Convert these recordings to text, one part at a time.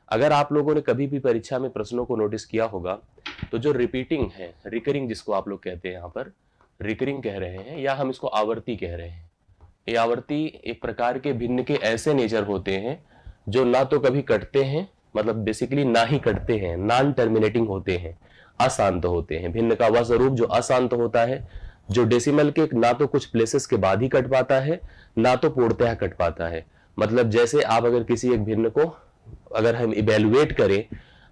अगर आप लोगों ने कभी भी परीक्षा में प्रश्नों को नोटिस किया होगा तो जो रिपीटिंग है, रिकरिंग जिसको आप लोग कहते हैं, यहाँ पर रिकरिंग कह रहे हैं या हम इसको आवर्ती कह रहे हैं। ये आवर्ती एक प्रकार के भिन्न के ऐसे नेचर होते हैं जो ना तो कभी कटते हैं, मतलब बेसिकली ना ही कटते हैं, नॉन टर्मिनेटिंग होते हैं, अशांत होते हैं। भिन्न का वह स्वरूप जो अशांत होता है, जो डेसिमल के ना तो कुछ प्लेसेस के बाद ही कट पाता है, ना तो पूर्णतः कट पाता है। मतलब जैसे आप अगर किसी एक भिन्न को अगर हम इवेलुएट करें,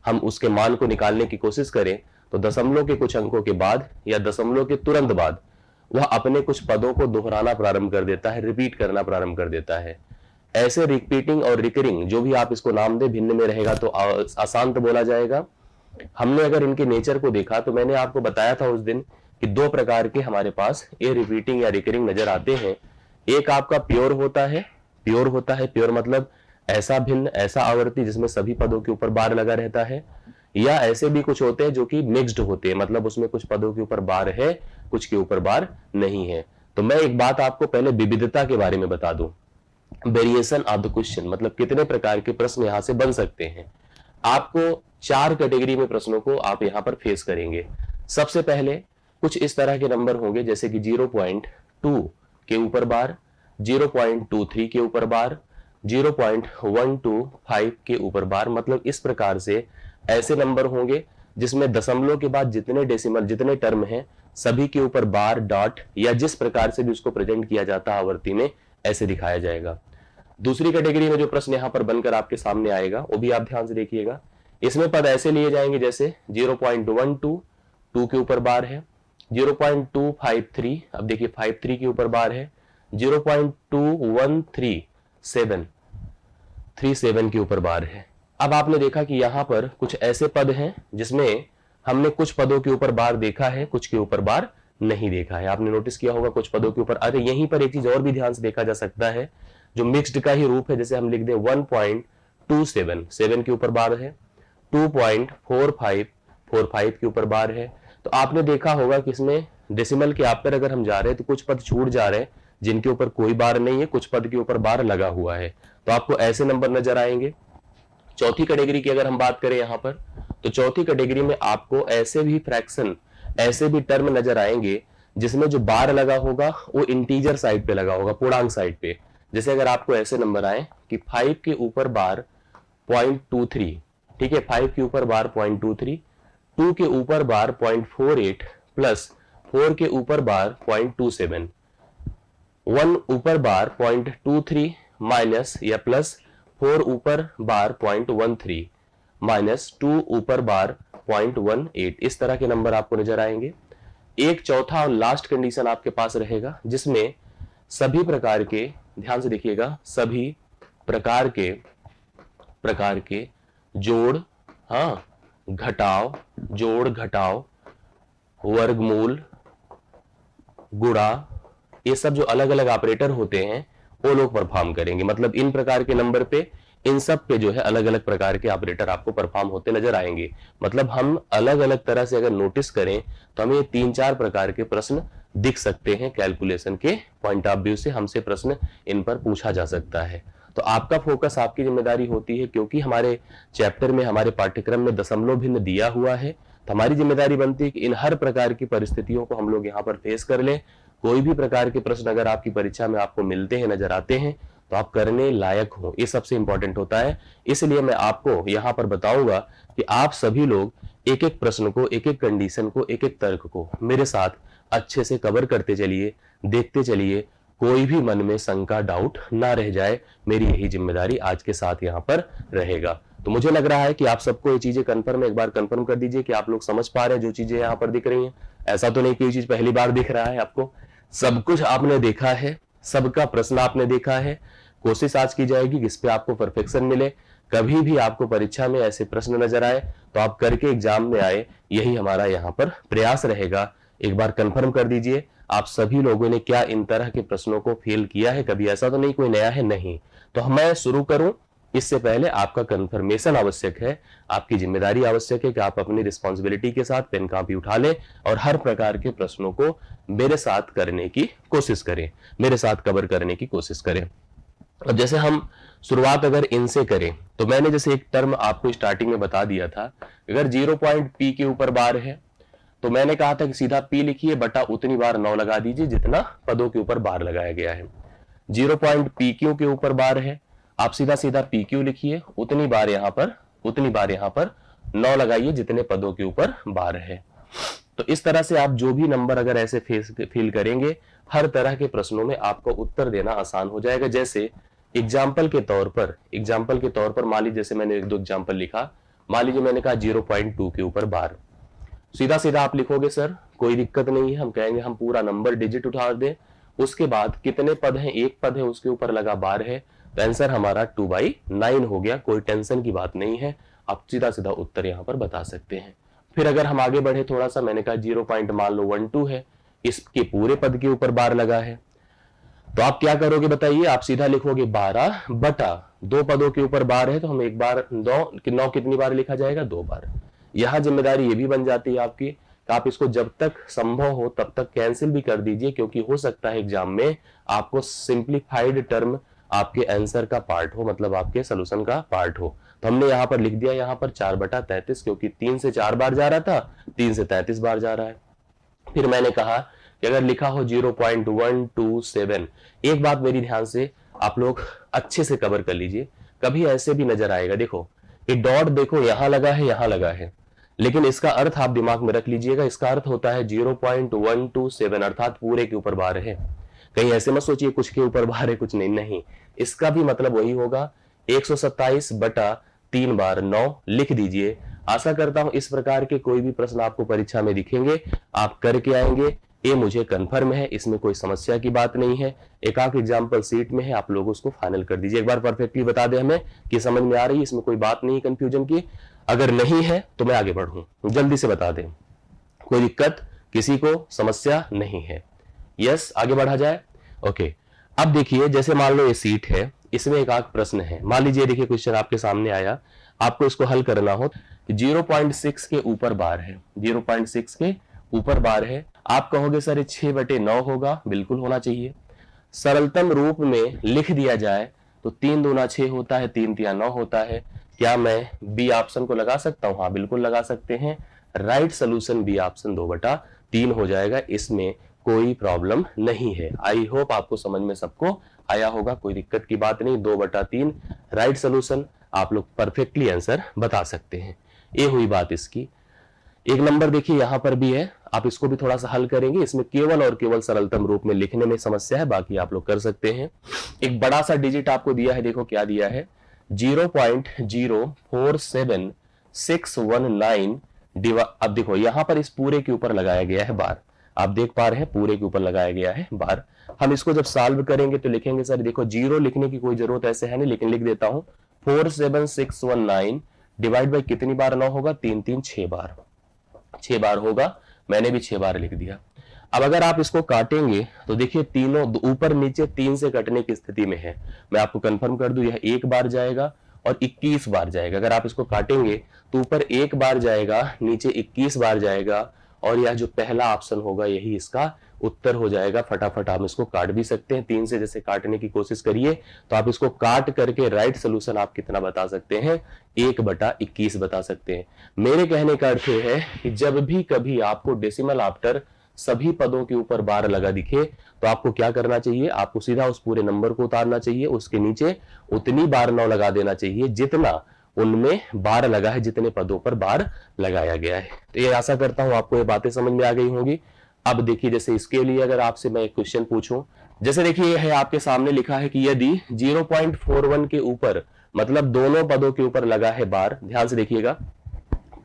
हम उसके मान को निकालने की कोशिश करें, तो दशमलव के कुछ अंकों के बाद या दशमलव के तुरंत बाद वह अपने कुछ पदों को दोहराना प्रारंभ कर देता है, रिपीट करना प्रारंभ कर देता है। ऐसे रिपीटिंग और रिकरिंग जो भी आप इसको नाम दे, भिन्न में रहेगा तो अशांत बोला जाएगा। हमने अगर इनके नेचर को देखा तो मैंने आपको बताया था उस दिन कि दो प्रकार के हमारे पास ये रिपीटिंग या रिकरिंग नजर आते हैं। एक आपका प्योर होता है, प्योर होता है, प्योर मतलब ऐसा भिन्न, ऐसा आवर्ती जिसमें सभी पदों के ऊपर बार लगा रहता है। या ऐसे भी कुछ होते हैं जो कि मिक्स्ड होते हैं, मतलब उसमें कुछ पदों के ऊपर बार है, कुछ के ऊपर बार नहीं है। तो मैं एक बात आपको पहले विविधता के बारे में बता दूं, वेरिएशन ऑफ द क्वेश्चन, मतलब कितने प्रकार के प्रश्न यहां से बन सकते हैं। आपको 4 कैटेगरी में प्रश्नों को आप यहां पर फेस करेंगे। सबसे पहले कुछ इस तरह के नंबर होंगे जैसे कि 0.2 के ऊपर बार, 0.23 के ऊपर बार, 0.125 के ऊपर बार। मतलब इस प्रकार से ऐसे नंबर होंगे जिसमें दशमलव के बाद जितने डेसिमल, जितने टर्म हैं, सभी के ऊपर बार, डॉट या जिस प्रकार से भी उसको प्रेजेंट किया जाता है आवर्ती में, ऐसे दिखाया जाएगा। दूसरी कैटेगरी में जो प्रश्न यहां पर बनकर आपके सामने आएगा वो भी आप ध्यान से देखिएगा। इसमें पद ऐसे लिए जाएंगे जैसे 0.12 2 के ऊपर बार है, 0.253, अब देखिए 53 के ऊपर बार है, 0.2137 के ऊपर बार है। अब आपने देखा कि यहां पर कुछ ऐसे पद हैं जिसमें हमने कुछ पदों के ऊपर बार देखा है, कुछ के ऊपर बार नहीं देखा है। आपने नोटिस किया होगा कुछ पदों के ऊपर। अरे यहीं पर एक चीज और भी ध्यान से देखा जा सकता है, जो मिक्स्ड का ही रूप है। जैसे हम लिख दें 1.27 7 के ऊपर बार है, 2.45 के ऊपर बार है। तो आपने देखा होगा कि इसमें डेसिमल के आप पर अगर हम जा रहे हैं तो कुछ पद छूट जा रहे हैं जिनके ऊपर कोई बार नहीं है, कुछ पद के ऊपर बार लगा हुआ है। तो आपको ऐसे नंबर नजर आएंगे। चौथी कैटेगरी की अगर हम बात करें यहां पर, तो चौथी कैटेगरी में आपको ऐसे भी फ्रैक्शन, ऐसे भी टर्म नजर आएंगे जिसमें जो बार लगा होगा वो इंटीजर साइड पे लगा होगा, पूर्णांक साइड पे। जैसे अगर आपको ऐसे नंबर आए कि 5 के ऊपर बार 0.23, ठीक है, 5 के ऊपर बार 0.23, 2 के ऊपर बार 0.48 प्लस 4 के ऊपर बार 0.27, 1 ऊपर बार 0.23 माइनस या प्लस 4 ऊपर बार 0.13 माइनस 2 ऊपर बार 0.18, इस तरह के नंबर आपको नजर आएंगे। एक चौथा और लास्ट कंडीशन आपके पास रहेगा जिसमें सभी प्रकार के, ध्यान से देखिएगा, सभी प्रकार के जोड़, हाँ, घटाव, जोड़ घटाव, वर्गमूल, गुणा, ये सब जो अलग अलग ऑपरेटर होते हैं वो लोग परफॉर्म करेंगे। मतलब इन प्रकार के नंबर पे, इन सब पे जो है अलग अलग प्रकार के ऑपरेटर आपको परफॉर्म होते नजर आएंगे। मतलब हम अलग अलग तरह से अगर नोटिस करें तो हमें 3-4 प्रकार के प्रश्न दिख सकते हैं। कैलकुलेशन के पॉइंट ऑफ व्यू से हमसे प्रश्न इन पर पूछा जा सकता है। तो आपका फोकस, आपकी जिम्मेदारी होती है, क्योंकि हमारे चैप्टर में, हमारे पाठ्यक्रम में दशमलव भिन्न दिया हुआ है, तो हमारी जिम्मेदारी बनती है कि इन हर प्रकार की परिस्थितियों को हम लोग यहाँ पर फेस कर लें। कोई भी प्रकार के प्रश्न अगर आपकी परीक्षा में आपको मिलते हैं, नजर आते हैं, तो आप करने लायक हो, ये सबसे इंपॉर्टेंट होता है। इसलिए मैं आपको यहाँ पर बताऊंगा कि आप सभी लोग एक एक प्रश्न को, एक एक कंडीशन को, एक एक तर्क को मेरे साथ अच्छे से कवर करते चलिए, देखते चलिए, कोई भी मन में शंका, डाउट ना रह जाए। मेरी यही जिम्मेदारी आज के साथ यहाँ पर रहेगा। तो मुझे लग रहा है कि आप सबको ये चीजें कंफर्म, एक बार कंफर्म कर दीजिए कि आप लोग समझ पा रहे हैं जो चीजें यहाँ पर दिख रही हैं। ऐसा तो नहीं कि ये चीज पहली बार दिख रहा है आपको, सब कुछ आपने देखा है, सबका प्रश्न आपने देखा है। कोशिश आज की जाएगी कि इस पे आपको परफेक्शन मिले। कभी भी आपको परीक्षा में ऐसे प्रश्न नजर आए तो आप करके एग्जाम में आए, यही हमारा यहाँ पर प्रयास रहेगा। एक बार कंफर्म कर दीजिए आप सभी लोगों ने क्या इन तरह के प्रश्नों को फेल किया है कभी? ऐसा तो नहीं कोई नया है? नहीं। तो मैं शुरू करूं इससे पहले आपका कंफर्मेशन आवश्यक है, आपकी जिम्मेदारी आवश्यक है कि आप अपनी रिस्पॉन्सिबिलिटी के साथ पेन कॉपी उठा लें और हर प्रकार के प्रश्नों को मेरे साथ करने की कोशिश करें, मेरे साथ कवर करने की कोशिश करें। अब जैसे हम शुरुआत अगर इनसे करें तो मैंने जैसे एक टर्म आपको स्टार्टिंग में बता दिया था, अगर 0 पॉइंट पी के ऊपर बार है तो मैंने कहा था कि सीधा पी लिखिए बटा उतनी बार 9 लगा दीजिए जितना पदों के ऊपर बार लगाया गया है। 0 पॉइंट पी क्यू के ऊपर बार है, आप सीधा सीधा पी क्यू लिखिए, उतनी बार यहां पर 9 लगाइए जितने पदों के ऊपर बार है। तो इस तरह से आप जो भी नंबर अगर ऐसे फिल करेंगे, हर तरह के प्रश्नों में आपको उत्तर देना आसान हो जाएगा। जैसे एग्जाम्पल के तौर पर मान लीजिए जैसे मैंने एक दो एग्जाम्पल लिखा, मान लीजिए मैंने कहा 0.2 के ऊपर बार, सीधा सीधा आप लिखोगे सर कोई दिक्कत नहीं है, हम कहेंगे हम पूरा नंबर डिजिट उठा दें, उसके बाद कितने पद हैं, एक पद है उसके ऊपर लगा बार है, तो आंसर हमारा 2/9 हो गया। कोई टेंशन की बात नहीं है, आप सीधा सीधा उत्तर यहां पर बता सकते हैं। फिर अगर हम आगे बढ़े थोड़ा सा, मैंने कहा 0 पॉइंट मान लो 12 है, इसके पूरे पद के ऊपर बार लगा है, तो आप क्या करोगे बताइए, आप सीधा लिखोगे 12 बटा 2 पदों के ऊपर बार है तो हम एक बार 9 कितनी बार लिखा जाएगा, 2 बार। यहां जिम्मेदारी ये भी बन जाती है आपकी कि आप इसको जब तक संभव हो तब तक कैंसिल भी कर दीजिए, क्योंकि हो सकता है एग्जाम में आपको सिंप्लीफाइड टर्म आपके आंसर का पार्ट हो, मतलब आपके सोल्यूशन का पार्ट हो। तो हमने यहां पर लिख दिया यहां पर 4/33, क्योंकि 3 से 4 बार जा रहा था, 3 से 33 बार जा रहा है। फिर मैंने कहा कि अगर लिखा हो 0.127, एक बात मेरी ध्यान से आप लोग अच्छे से कवर कर लीजिए, कभी ऐसे भी नजर आएगा, देखो ये डॉट देखो यहां लगा है यहां लगा है, लेकिन इसका अर्थ आप दिमाग में रख लीजिएगा, इसका अर्थ होता है 0.127 अर्थात पूरे के ऊपर बार है। कहीं ऐसे मत सोचिए कुछ के ऊपर बार है कुछ नहीं, नहीं, इसका भी मतलब वही होगा, 127 बटा 3 बार 9 लिख दीजिए। आशा करता हूं इस प्रकार के कोई भी प्रश्न आपको परीक्षा में दिखेंगे आप करके आएंगे, ये मुझे कंफर्म है, इसमें कोई समस्या की बात नहीं है। एक आध एग्जाम्पल सीट में है, आप लोग उसको फाइनल कर दीजिए, एक बार परफेक्टली बता दें हमें कि समझ में आ रही है, इसमें कोई बात नहीं कंफ्यूजन की। अगर नहीं है तो मैं आगे बढ़ूं, जल्दी से बता दें, कोई दिक्कत किसी को समस्या नहीं है। यस, आगे बढ़ा जाए। ओके, अब देखिए जैसे मान लो ये सीट है, इसमें एक आध प्रश्न है, मान लीजिए देखिए क्वेश्चन आपके सामने आया, आपको इसको हल करना हो, 0.6 के ऊपर बार है, 0.6 के ऊपर बार है, आप कहोगे सर 6/9 होगा, बिल्कुल होना चाहिए। सरलतम रूप में लिख दिया जाए तो 3 दूना 6 होता है, 3 तिया 9 होता है। क्या मैं बी ऑप्शन को लगा सकता हूं? हाँ बिल्कुल लगा सकते हैं। राइट सोल्यूशन बी ऑप्शन 2/3 हो जाएगा, इसमें कोई प्रॉब्लम नहीं है। आई होप आपको समझ में सबको आया होगा, कोई दिक्कत की बात नहीं। 2/3 राइट सोल्यूशन, आप लोग परफेक्टली आंसर बता सकते हैं। ये हुई बात इसकी। एक नंबर देखिए यहां पर भी है, आप इसको भी थोड़ा सा हल करेंगे, इसमें केवल और केवल सरलतम रूप में लिखने में समस्या है, बाकी आप लोग कर सकते हैं। एक बड़ा सा डिजिट आपको दिया है, देखो क्या दिया है, 0.047619 अब देखो यहां पर इस पूरे के ऊपर लगाया गया है बार, आप देख पा रहे हैं पूरे के ऊपर लगाया गया है बार। हम इसको जब सॉल्व करेंगे तो लिखेंगे सर देखो जीरो लिखने की कोई जरूरत ऐसे है नहीं, लेकिन लिख देता हूं 47619 डिवाइड बाई कितनी बार 9 होगा, 3 3 6 बार, 6 बार होगा, मैंने भी 6 बार लिख दिया। अब अगर आप इसको काटेंगे तो देखिए तीनों ऊपर नीचे 3 से कटने की स्थिति में है। मैं आपको कंफर्म कर दूं, यह 1 बार जाएगा और 21 बार जाएगा। अगर आप इसको काटेंगे तो ऊपर 1 बार जाएगा, नीचे 21 बार जाएगा, और यह जो पहला ऑप्शन होगा यही इसका उत्तर हो जाएगा। फटाफट आप इसको काट भी सकते हैं, 3 से जैसे काटने की कोशिश करिए तो आप इसको काट करके राइट सोल्यूशन आप कितना बता सकते हैं, 1/21 बता सकते हैं। मेरे कहने का अर्थ है कि जब भी कभी आपको डेसिमल आफ्टर सभी पदों के ऊपर बार लगा दिखे तो आपको क्या करना चाहिए, आपको सीधा उस पूरे नंबर को उतारना चाहिए, उसके नीचे उतनी बार 9 लगा देना चाहिए जितना उनमें बार लगा है, जितने पदों पर बार लगाया गया है। तो ये आशा करता हूं आपको ये बातें समझ में आ गई होंगी। अब देखिए जैसे इसके लिए अगर आपसे मैं एक क्वेश्चन पूछूं, जैसे देखिए ये है आपके सामने लिखा है कि यदि 0.41 के ऊपर मतलब दोनों पदों के ऊपर लगा है बार, ध्यान से देखिएगा,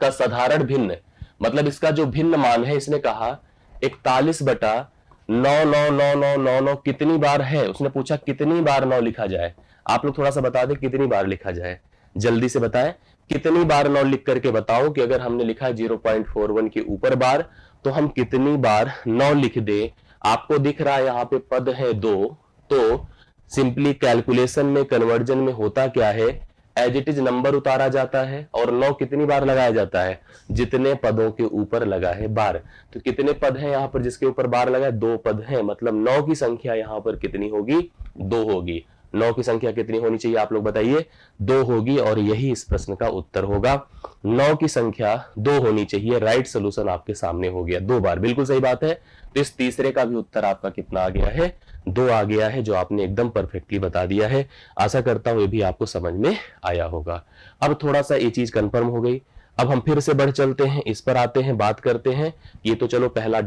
का साधारण भिन्न मतलब इसका जो भिन्न मान है, इसने कहा 41/99999 कितनी बार है, उसने पूछा कितनी बार 9 लिखा जाए। आप लोग थोड़ा सा बता दें कितनी बार लिखा जाए, जल्दी से बताएं कितनी बार 9 लिख करके बताओ कि अगर हमने लिखा है 0.41 के ऊपर बार तो हम कितनी बार 9 लिख दे। आपको दिख रहा है यहाँ पे पद है 2, तो सिंपली कैलकुलेशन में कन्वर्जन में होता क्या है, एज इट इज नंबर उतारा जाता है और 9 कितनी बार लगाया जाता है, जितने पदों के ऊपर लगा है बार। तो कितने पद हैं यहाँ पर जिसके ऊपर बार लगा है, 2 पद हैं, मतलब 9 की संख्या यहाँ पर कितनी होगी, 2 होगी। 9 की संख्या कितनी होनी चाहिए आप लोग बताइए? 2 होगी और यही इस प्रश्न का उत्तर होगा। 9 की संख्या 2 होनी चाहिए। राइट सोल्यूशन आपके सामने हो गया 2 बार, बिल्कुल सही बात है। तो इस तीसरे का भी उत्तर आपका कितना आ गया है? 2 आ गया है, जो आपने एकदम परफेक्टली बता दिया है। आशा करता हूं ये भी आपको समझ में आया होगा। अब थोड़ा सा ये चीज कंफर्म हो गई। अब हम फिर से बढ़ चलते हैं, इस पर आते हैं, बात करते हैं। ये तो चलो पहला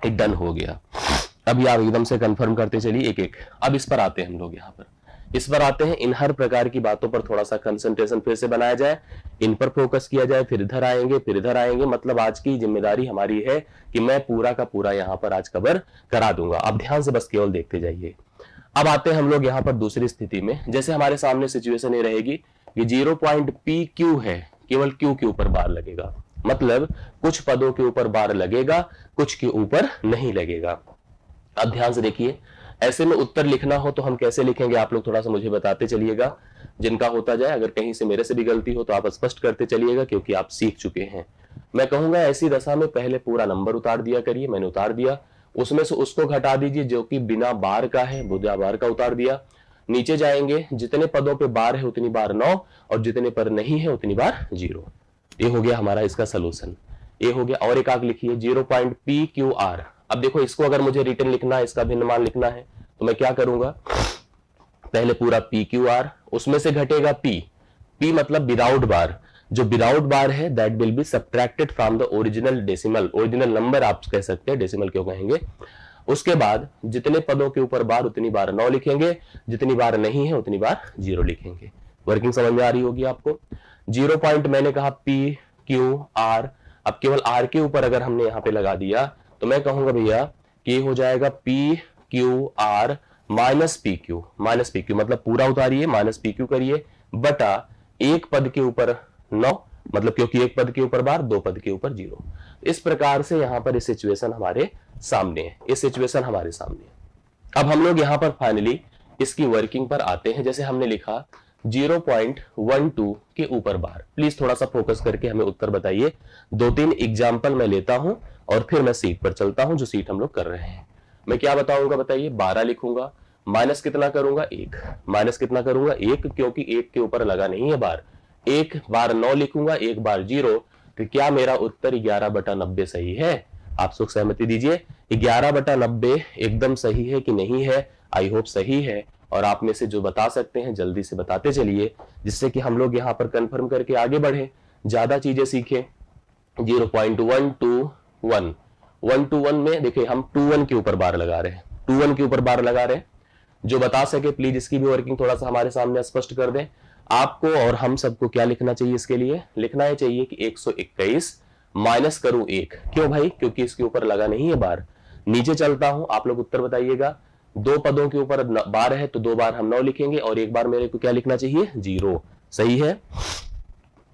डन हो गया। अब आप एकदम से कंफर्म करते चलिए एक एक। अब इस पर आते हैं हम लोग, यहाँ पर इस पर आते हैं। इन हर प्रकार की बातों पर थोड़ा सा कंसंट्रेशन फिर से बनाया जाए, इन पर फोकस किया जाए, फिर इधर आएंगे, फिर इधर आएंगे। मतलब आज की जिम्मेदारी हमारी है कि मैं पूरा का पूरा यहाँ पर आज कवर करा दूंगा। आप ध्यान से बस केवल देखते जाइए। अब आते हैं हम लोग यहाँ पर दूसरी स्थिति में। जैसे हमारे सामने सिचुएशन ये रहेगी कि 0 पॉइंट PQ है, केवल Q के ऊपर बार लगेगा। मतलब कुछ पदों के ऊपर बार लगेगा, कुछ के ऊपर नहीं लगेगा। अब ध्यान से देखिए, ऐसे में उत्तर लिखना हो तो हम कैसे लिखेंगे आप लोग थोड़ा सा मुझे बताते चलिएगा। जिनका होता जाए, अगर कहीं से मेरे से भी गलती हो तो आप स्पष्ट करते चलिएगा, क्योंकि आप सीख चुके हैं। मैं कहूंगा ऐसी दशा में पहले पूरा नंबर उतार दिया करिए। मैंने उतार दिया, उसमें से उसको घटा दीजिए जो कि बिना बार का है, बिना बार का उतार दिया। नीचे जाएंगे, जितने पदों पे बार है उतनी बार 9 और जितने पर नहीं है उतनी बार 0। ये हो गया हमारा इसका सोल्यूशन, ये हो गया। और एक आग लिखिए 0 पॉइंट PQR। अब देखो इसको अगर मुझे रिटर्न लिखना है, इसका भिन्न मान लिखना है, तो मैं क्या करूंगा? पहले पूरा PQR, उसमें से घटेगा P मतलब विदाउट बार। जो विदाउट बार है that will be subtracted from the original decimal, original number आप कह सकते हैं, डेसिमल क्यों कहेंगे। उसके बाद जितने पदों के ऊपर बार उतनी बार 9 लिखेंगे, जितनी बार नहीं है उतनी बार 0 लिखेंगे। वर्किंग समझ में आ रही होगी आपको। 0 पॉइंट मैंने कहा PQR। अब केवल R के ऊपर अगर हमने यहाँ पे लगा दिया तो मैं कहूंगा भैया कि हो जाएगा PQR minus PQ। Minus PQ मतलब पूरा उतारिए, माइनस PQ करिए, बटा एक पद के ऊपर 9, मतलब क्योंकि एक पद के ऊपर बार, 2 पद के ऊपर 0। इस प्रकार से यहां पर इस सिचुएशन हमारे सामने है, इस सिचुएशन हमारे सामने है। अब हम लोग यहां पर फाइनली इसकी वर्किंग पर आते हैं। जैसे हमने लिखा 0.12 के ऊपर बार। प्लीज थोड़ा सा फोकस करके हमें उत्तर बताइए। 2-3 एग्जाम्पल मैं लेता हूं और फिर मैं सीट पर चलता हूं, जो सीट हम लोग कर रहे हैं। मैं क्या बताऊंगा बताइए? 12 लिखूंगा, माइनस कितना करूंगा? 1। माइनस कितना करूंगा? 1, क्योंकि 1 के ऊपर लगा नहीं है बार। 1 बार 9 लिखूंगा, 1 बार 0। तो क्या मेरा उत्तर 11/90 सही है? आप लोग सहमति दीजिए। 11/90 एकदम सही है कि नहीं है? आई होप सही है। और आप में से जो बता सकते हैं जल्दी से बताते चलिए, जिससे कि हम लोग यहाँ पर कंफर्म करके आगे बढ़े, ज्यादा चीजें सीखें। 0.121 121 में देखिए हम 21 के ऊपर बार लगा रहे हैं, 21 के ऊपर बार लगा रहे हैं। जो बता सके प्लीज इसकी भी वर्किंग थोड़ा सा हमारे सामने स्पष्ट कर दें। आपको और हम सबको क्या लिखना चाहिए इसके लिए? लिखना है चाहिए कि 121 माइनस करूं 1। क्यों भाई? क्योंकि इसके ऊपर लगा नहीं है बार। नीचे चलता हूं, आप लोग उत्तर बताइएगा। 2 पदों के ऊपर बार है तो 2 बार हम 9 लिखेंगे और 1 बार मेरे को क्या लिखना चाहिए? 0। सही है।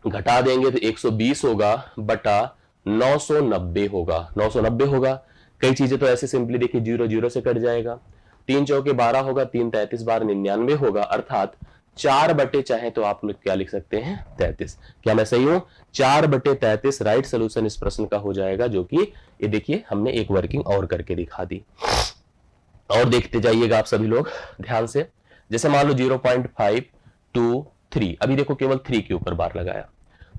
घटा देंगे तो 120 होगा बटा 990 होगा। 990 होगा। कई चीजें तो ऐसे सिंपली देखिए 0 0 से कट जाएगा। 3 चौके 12 होगा, 3 33 बार 99 होगा, अर्थात 4 बटे चाहे तो आप लोग क्या लिख सकते हैं? 33। क्या मैं सही हूं? 4/33 राइट सोल्यूशन इस प्रश्न का हो जाएगा, जो कि ये देखिए हमने एक वर्किंग और करके दिखा दी। और देखते जाइएगा आप सभी लोग ध्यान से। जैसे मान लो 0.523, अभी देखो केवल 3 के ऊपर बार लगाया,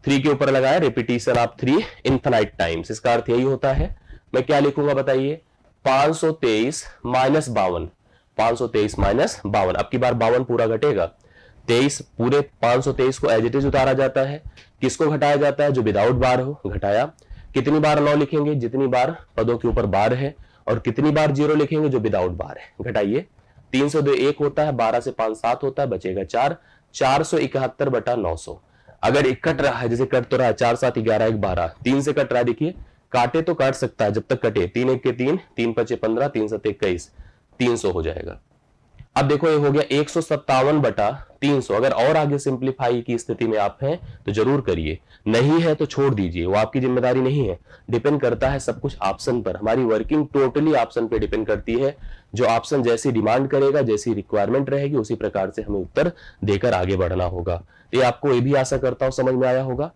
3 के ऊपर लगाया, रिपीटिशन ऑफ 3 इनफिनाइट टाइम्स। इसका अर्थ यही होता है। मैं क्या लिखूंगा बताइए? 523 माइनस 52, 523 माइनस 52। अब की बार 52 पूरा घटेगा, 23 पूरे 523 को एज इट इज उतारा जाता है। किसको घटाया जाता है? जो विदाउट बार हो। घटाया। कितनी बार 9 लिखेंगे? जितनी बार पदों के ऊपर बार है। और कितनी बार 0 लिखेंगे? जो विदाउट बार है। घटाइए। 3 से 2 1 होता है, 12 से 5 7 होता है, बचेगा 4। 471/900। अगर एक कट रहा है, जैसे कट तो रहा है 4 7 11 1 12, 3 से कट रहा है, देखिए काटे तो काट सकता है जब तक कटे। 3 1 के 3, 3 5 15, 3 7 21, 300 हो जाएगा। अब देखो ये हो गया 157/300। अगर और आगे सिंप्लीफाई की स्थिति में आप हैं तो जरूर करिए, नहीं है तो छोड़ दीजिए, वो आपकी जिम्मेदारी नहीं है। डिपेंड करता है सब कुछ ऑप्शन पर। हमारी वर्किंग टोटली ऑप्शन पे डिपेंड करती है। जो ऑप्शन जैसी डिमांड करेगा, जैसी रिक्वायरमेंट रहेगी, उसी प्रकार से हमें उत्तर देकर आगे बढ़ना होगा। ये आपको ये भी आशा करता हूं समझ में आया होगा।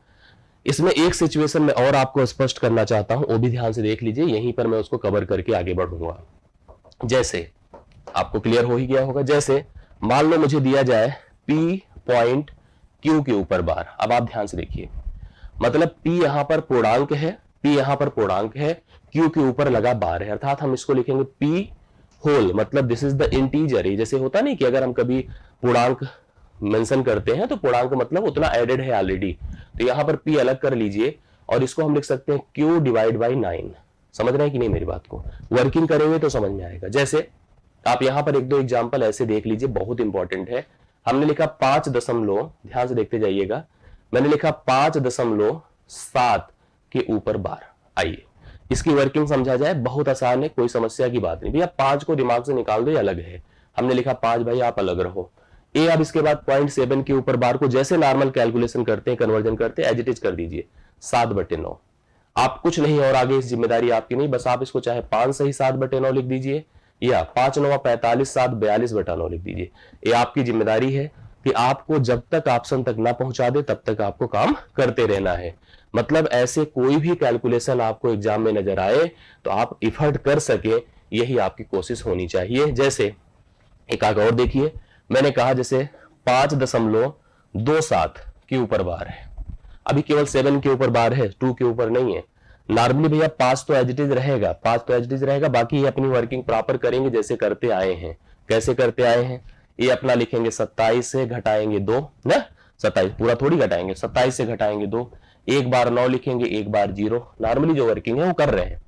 इसमें एक सिचुएशन में और आपको स्पष्ट करना चाहता हूं, वो भी ध्यान से देख लीजिए, यहीं पर मैं उसको कवर करके आगे बढ़ूंगा। जैसे आपको क्लियर हो ही गया होगा। जैसे मान लो मुझे दिया जाए P पॉइंट Q के ऊपर बार। अब आप ध्यान से देखिए, मतलब P यहां पर पूर्णांक है, P यहां पर पूर्णांक है, Q के ऊपर लगा बार है, अर्थात हम इसको लिखेंगे P होल, मतलब दिस इज द इंटीजर। जैसे होता नहीं कि अगर हम कभी पूर्णांक मेंशन करते हैं तो पूर्णांक मतलब उतना एडेड है ऑलरेडी, तो यहां पर P अलग कर लीजिए और इसको हम लिख सकते हैं Q डिवाइड बाई 9। समझ रहे हैं कि नहीं मेरी बात को? वर्किंग करेंगे तो समझ में आएगा। जैसे आप यहां पर एक दो एग्जांपल ऐसे देख लीजिए, बहुत इंपॉर्टेंट है। हमने लिखा 5 दशमलव, ध्यान से देखते जाइएगा, मैंने लिखा 5.7 के ऊपर बार। आइए इसकी वर्किंग समझा जाए, बहुत आसान है, कोई समस्या की बात नहीं। भैया 5 को दिमाग से निकाल दो, ये अलग है। हमने लिखा 5, भाई आप अलग रहो। अब इसके बाद 0.7 के ऊपर बार को जैसे नॉर्मल कैलकुलेशन करते हैं, कन्वर्जन करते हैं, एज इट इज कर दीजिए 7/9। आप कुछ नहीं और आगे इस जिम्मेदारी आपकी नहीं, बस आप इसको चाहे 5 सही 7/9 लिख दीजिए या 5 9 45 7 42/9 लिख दीजिए। ये आपकी जिम्मेदारी है कि आपको जब तक ऑप्शन तक ना पहुंचा दे तब तक आपको काम करते रहना है। मतलब ऐसे कोई भी कैलकुलेशन आपको एग्जाम में नजर आए तो आप इफर्ट कर सके, यही आपकी कोशिश होनी चाहिए। जैसे एक आगे और देखिए, मैंने कहा जैसे 5.27 के ऊपर बार है, अभी केवल 7 के ऊपर बार है, 2 के ऊपर नहीं है। नॉर्मली भैया 5 तो एज इट इज रहेगा, 5 तो एज इट इज रहेगा, बाकी ये अपनी वर्किंग प्रॉपर करेंगे जैसे करते आए हैं। कैसे करते आए हैं? ये अपना लिखेंगे 27 से घटाएंगे 2 ना, 27 पूरा थोड़ी घटाएंगे, 27 से घटाएंगे 2, एक बार 9 लिखेंगे, एक बार 0। नॉर्मली जो वर्किंग है वो कर रहे हैं।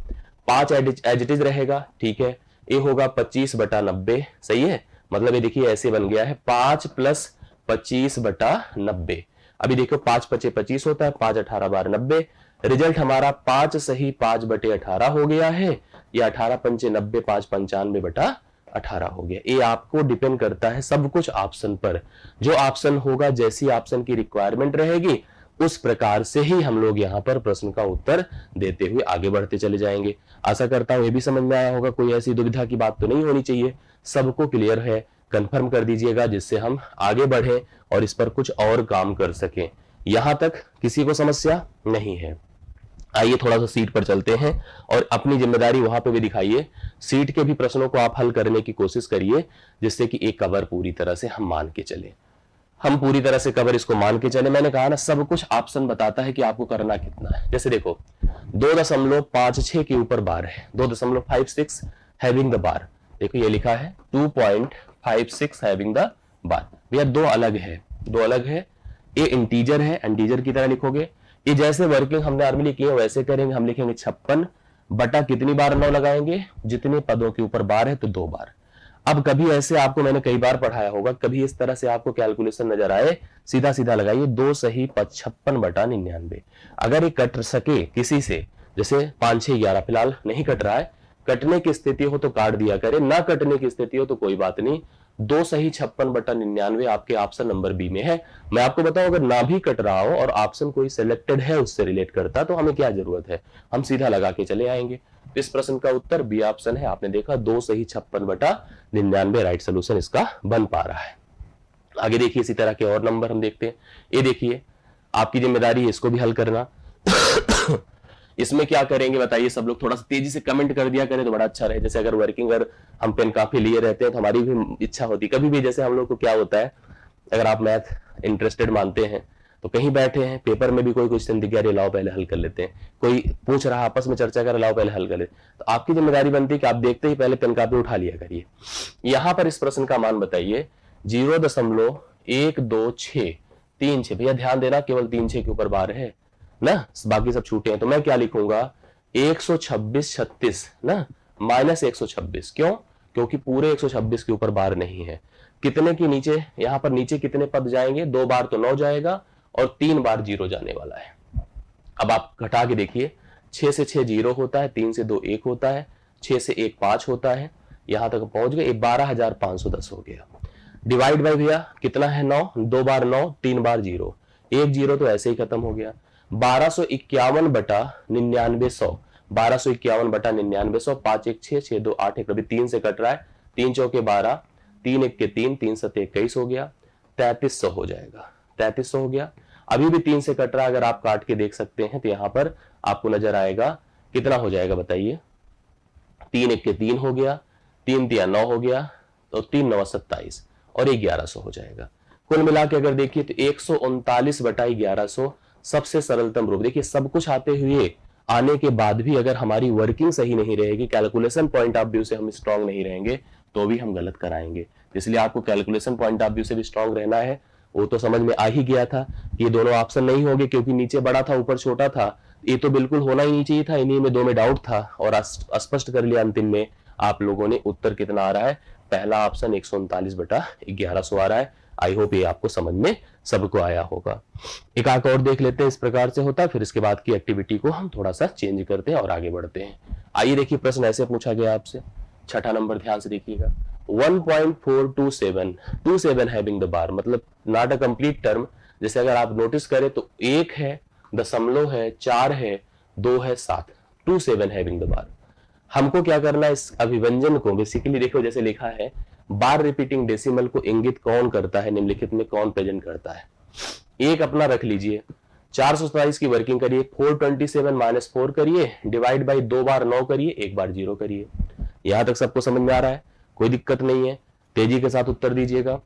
5 एज इट इज रहेगा, ठीक है। ये होगा 25/90, सही है। मतलब ये देखिए ऐसे बन गया है 5 + 25/90। अभी देखो 5 × 5 = 25 होता है, 5 18 बार 90। रिजल्ट हमारा 5 सही 5/18 हो गया है, या 18 × 5 = 90, 5 95/18 हो गया। ये आपको डिपेंड करता है सब कुछ ऑप्शन पर। जो ऑप्शन होगा, जैसी ऑप्शन की रिक्वायरमेंट रहेगी, उस प्रकार से ही हम लोग यहाँ पर प्रश्न का उत्तर देते हुए आगे बढ़ते चले जाएंगे। आशा करता हूं ये भी समझ में आया होगा, कोई ऐसी दुविधा की बात तो नहीं होनी चाहिए, सबको क्लियर है। कंफर्म कर दीजिएगा जिससे हम आगे बढ़े और इस पर कुछ और काम कर सकें। यहां तक किसी को समस्या नहीं है? आइए थोड़ा सा सीट पर चलते हैं और अपनी जिम्मेदारी वहां पे भी दिखाइए। सीट के भी प्रश्नों को आप हल करने की कोशिश करिए, जिससे कि एक कवर पूरी तरह से हम मान के चले, हम पूरी तरह से कवर इसको मान के चले। मैंने कहा ना, सब कुछ ऑप्शन बताता है कि आपको करना कितना है। जैसे देखो 2.56 के ऊपर बार है, 2.56 हैविंग द बार। देखो ये लिखा है 2.56 हैविंग द बार। भैया दो अलग है, ये इंटीजर है, इंटीजर की तरह लिखोगे। ये जैसे वर्किंग हमने नॉर्मली की है वैसे करेंगे। हम लिखेंगे 56 बटा कितनी बार 9 लगाएंगे, जितने पदों के ऊपर बार है तो 2 बार। अब कभी ऐसे आपको मैंने कई बार पढ़ाया होगा, कभी इस तरह से आपको कैलकुलेशन नजर आए, सीधा सीधा लगाइए 2 सही 55/99। अगर ये कट सके किसी से, जैसे 5 6 11 फिलहाल नहीं कट रहा है, कटने की स्थिति हो तो काट दिया करे, ना कटने की स्थिति हो तो कोई बात नहीं। 2 सही 56/99 आपके ऑप्शन नंबर बी में है। मैं आपको बताऊं, अगर ना भी कट रहा हो और ऑप्शन कोई सिलेक्टेड है उससे रिलेट करता, तो हमें क्या जरूरत है, हम सीधा लगा के चले आएंगे। इस प्रश्न का उत्तर बी ऑप्शन है। आपने देखा 2 सही 56/99 राइट सोल्यूशन इसका बन पा रहा है। आगे देखिए इसी तरह के और नंबर हम देखते हैं। ये देखिए आपकी जिम्मेदारी है इसको भी हल करना। इसमें क्या करेंगे बताइए सब लोग, थोड़ा सा तेजी से कमेंट कर दिया करें तो बड़ा अच्छा रहे। जैसे अगर वर्किंग, अगर हम पेन काफी लिए रहते हैं तो हमारी भी इच्छा होती कभी भी, जैसे हम लोग को क्या होता है, अगर आप मैथ इंटरेस्टेड मानते हैं तो कहीं बैठे हैं, पेपर में भी कोई क्वेश्चन दिख गया, लाओ पहले हल कर लेते हैं, कोई पूछ रहा आपस में चर्चा कर, लाओ पहले हल कर लेते, तो आपकी जिम्मेदारी बनती है कि आप देखते ही पहले पेन कापी उठा लिया करिए। यहां पर इस प्रश्न का मान बताइए 0.1263 भैया ध्यान देना, केवल 3 6 के ऊपर बार है ना, बाकी सब छूटे हैं। तो मैं क्या लिखूंगा 126 36 ना माइनस 126। क्यों? क्योंकि पूरे 126 के ऊपर बार नहीं है। कितने की नीचे, यहां पर नीचे कितने पद जाएंगे, 2 बार तो 9 जाएगा और 3 बार 0 जाने वाला है। अब आप घटा के देखिए, 6 से 6 0 होता है, 3 से 2 1 होता है, 6 से 1 5 होता है, यहां तक पहुंच गए, 12,510 हो गया। डिवाइड बाय भैया कितना है 9, 2 बार 9, 3 बार 0, 1 0 तो ऐसे ही खत्म हो गया। 1251/99, 1251/99, 5 1 6 6 2 8 1, अभी 3 से कट रहा है, 3 चौके 12, 3 1 के 3, 3 7 21 हो गया, 3300 हो जाएगा, 3300 हो गया। अभी भी 3 से कट रहा है, अगर आप काट के देख सकते हैं तो यहां पर आपको नजर आएगा कितना हो जाएगा बताइए, 3 1 के 3 हो गया, 3 3 9 हो गया, तो 3 9 27, और 1100 हो जाएगा। कुल मिला के अगर देखिए तो 139/1100 सबसे सरलतम रूप। देखिए सब कुछ आने के बाद भी अगर हमारी वर्किंग सही नहीं रहेगी, कैलकुलेशन पॉइंट ऑफ व्यू से हम स्ट्रांग नहीं रहेंगे, तो भी हम गलत कराएंगे। इसलिए आपको कैलकुलेशन पॉइंट ऑफ व्यू से भी स्ट्रांग रहना है। वो तो समझ में आ ही गया था, ये दोनों ऑप्शन नहीं होंगे क्योंकि नीचे बड़ा था ऊपर छोटा था, ये तो बिल्कुल होना ही नहीं चाहिए था। इन्हीं में दो में डाउट था और स्पष्ट कर लिया अंतिम में आप लोगों ने। उत्तर कितना आ रहा है? पहला ऑप्शन 139/1100 आ रहा है। आई होप ये आपको समझ में सबको आया होगा। एक आंक और देख लेते हैं, इस प्रकार से होता है, फिर इसके बाद की एक्टिविटी को हम थोड़ा सा चेंज करते हैं और आगे बढ़ते हैं। आइए देखिए, प्रश्न ऐसे पूछा गया आपसे, छठा नंबर, ध्यान से देखिएगा। 1.427 हैविंग द बार, मतलब नॉट अ कंप्लीट टर्म। जैसे अगर आप नोटिस करें तो 1 है, दशमलव है, 4 है, 2 है, 7, 27 हैविंग द बार। हमको क्या करना है, इस अभिव्यंजन को बेसिकली देखो, जैसे लिखा है बार रिपीटिंग डेसिमल को इंगित कौन करता है, निम्नलिखित में कौन प्रेजेंट करता है। एक अपना रख लीजिए, 427 की वर्किंग करिए, 427 - 4 करिए, डिवाइड बाई 2 बार 9 करिए, 1 बार 0 करिए। यहां तक सबको समझ में आ रहा है? कोई दिक्कत नहीं है, तेजी के साथ उत्तर दीजिएगा।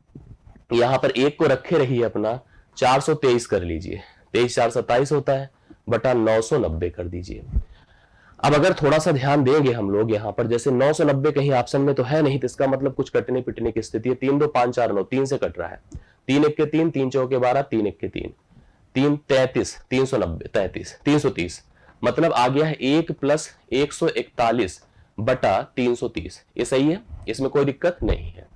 यहां पर 1 को रखे रहिए अपना, 423 कर लीजिए, 23 4 27 होता है, बटा 990 कर दीजिए। अब अगर थोड़ा सा ध्यान देंगे हम लोग यहाँ पर, जैसे 990 कहीं ऑप्शन में तो है नहीं, तो इसका मतलब कुछ कटने पिटने की स्थिति है। 3 2 5 4 9, 3 से कट रहा है, 3 1 के 3, 3 4 के 12, 3 1 के 3, 3 33, 390 33 330, मतलब आ गया है 1 + 141 बटा 330। ये सही है, इसमें कोई दिक्कत नहीं है।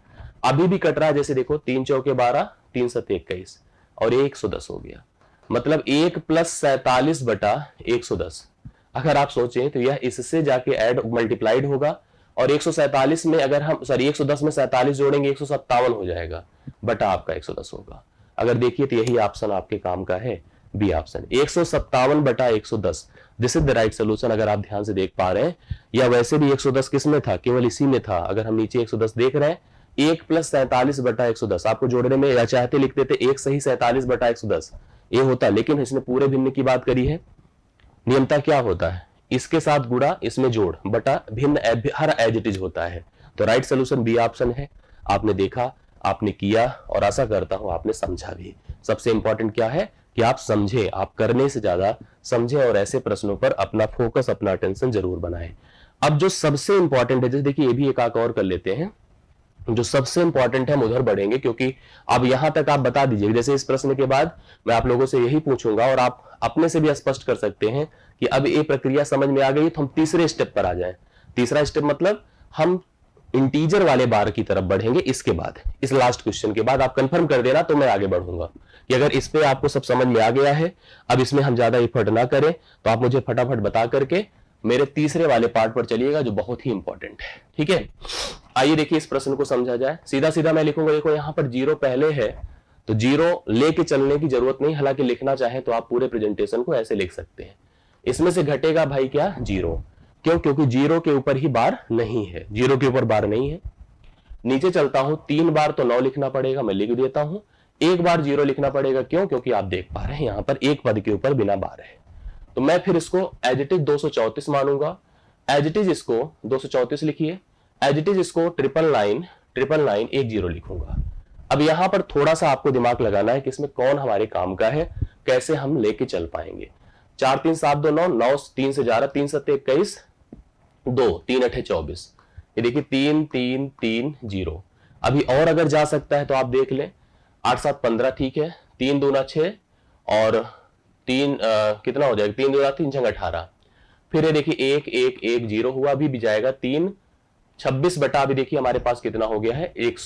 अभी भी कट रहा है, जैसे देखो 3 4 के 12, 3 7 21 और 110 हो गया, मतलब 1 + 47 बटा 110। अगर आप सोचें तो यह इससे जाके ऐड मल्टीप्लाइड होगा और 147 में अगर हम 110 में 47 जोड़ेंगे 157 हो जाएगा, बटा आपका 110 होगा। अगर देखिए तो यही ऑप्शन आपके काम का है, बी ऑप्शन, 157 बटा 110। This is the right solution. अगर आप ध्यान से देख पा रहे हैं, या वैसे भी 110 किस में था, केवल इसी में था। अगर हम नीचे 110 देख रहे हैं, 1 + 47 बटा 110, आपको जोड़ने में या चाहते लिखते थे 1 सही 47 बटा 110 ये होता, लेकिन इसने पूरे भिन्न की बात करी है। नियमता क्या होता है, इसके साथ गुणा, इसमें जोड़, बटा भिन्न हर एज इट इज होता है। तो राइट सोल्यूशन बी ऑप्शन है। आपने देखा, आपने किया, और आशा करता हूं आपने समझा भी। सबसे इंपॉर्टेंट क्या है कि आप समझे, आप करने से ज्यादा समझे और ऐसे प्रश्नों पर अपना फोकस, अपना अटेंशन जरूर बनाएं। अब जो सबसे इंपॉर्टेंट है, जैसे देखिए ये भी एक आंक और कर लेते हैं, जो सबसे इंपॉर्टेंट है हम उधर बढ़ेंगे, क्योंकि अब यहां तक आप बता दीजिए। जैसे इस प्रश्न के बाद मैं आप लोगों से यही पूछूंगा और आप अपने से भी स्पष्ट कर सकते हैं कि अब ये प्रक्रिया समझ में आ गई, तो हम तीसरे स्टेप पर आ जाएं। तीसरा स्टेप मतलब हम इंटीजर वाले बार की तरफ बढ़ेंगे। इसके बाद, इस लास्ट क्वेश्चन के बाद आप कंफर्म कर देना, तो मैं आगे बढ़ूंगा कि अगर इस पे आपको सब समझ में आ गया है, अब इसमें हम ज्यादा एफर्ट ना करें, तो आप मुझे फटाफट बता करके मेरे तीसरे वाले पार्ट पर चलिएगा, जो बहुत ही इंपॉर्टेंट है। ठीक है, आइए देखिए इस प्रश्न को समझा जाए। सीधा सीधा मैं लिखूंगा, देखो यहां पर 0 पहले है, तो 0 लेके चलने की जरूरत नहीं। हालांकि लिखना चाहे तो आप पूरे प्रेजेंटेशन को ऐसे लिख सकते हैं। इसमें से घटेगा भाई क्या, 0। क्यों? क्योंकि 0 के ऊपर ही बार नहीं है, 0 के ऊपर बार नहीं है। नीचे चलता हूं, 3 बार तो 9 लिखना पड़ेगा, मैं लिख देता हूं। 1 बार 0 लिखना पड़ेगा, क्यों? क्योंकि आप देख पा रहे हैं यहां पर एक पद के ऊपर बिना बार है, तो मैं फिर इसको एज इट इज 234 मानूंगा। एज इट इज इसको 234 लिखिए, एज इट इज इसको 999 लिखूंगा। अब यहां पर थोड़ा सा आपको दिमाग लगाना है कि इसमें कौन हमारे काम का है, कैसे हम लेके चल पाएंगे। 4 3 7 2 9, 9 3 से जा रहा, 3 7 21, 2 3 8 24, ये देखिए 3 3 3 0। अभी और अगर जा सकता है तो आप देख लें, 8 7 15, ठीक है, 3 दूना 6 और 3 कितना हो जाएगा, 3 दूना 3 6 18। फिर ये देखिए 1 1 1 0 हुआ, अभी भी जाएगा 3 26 बटा, अभी देखिए हमारे पास कितना हो गया है, 1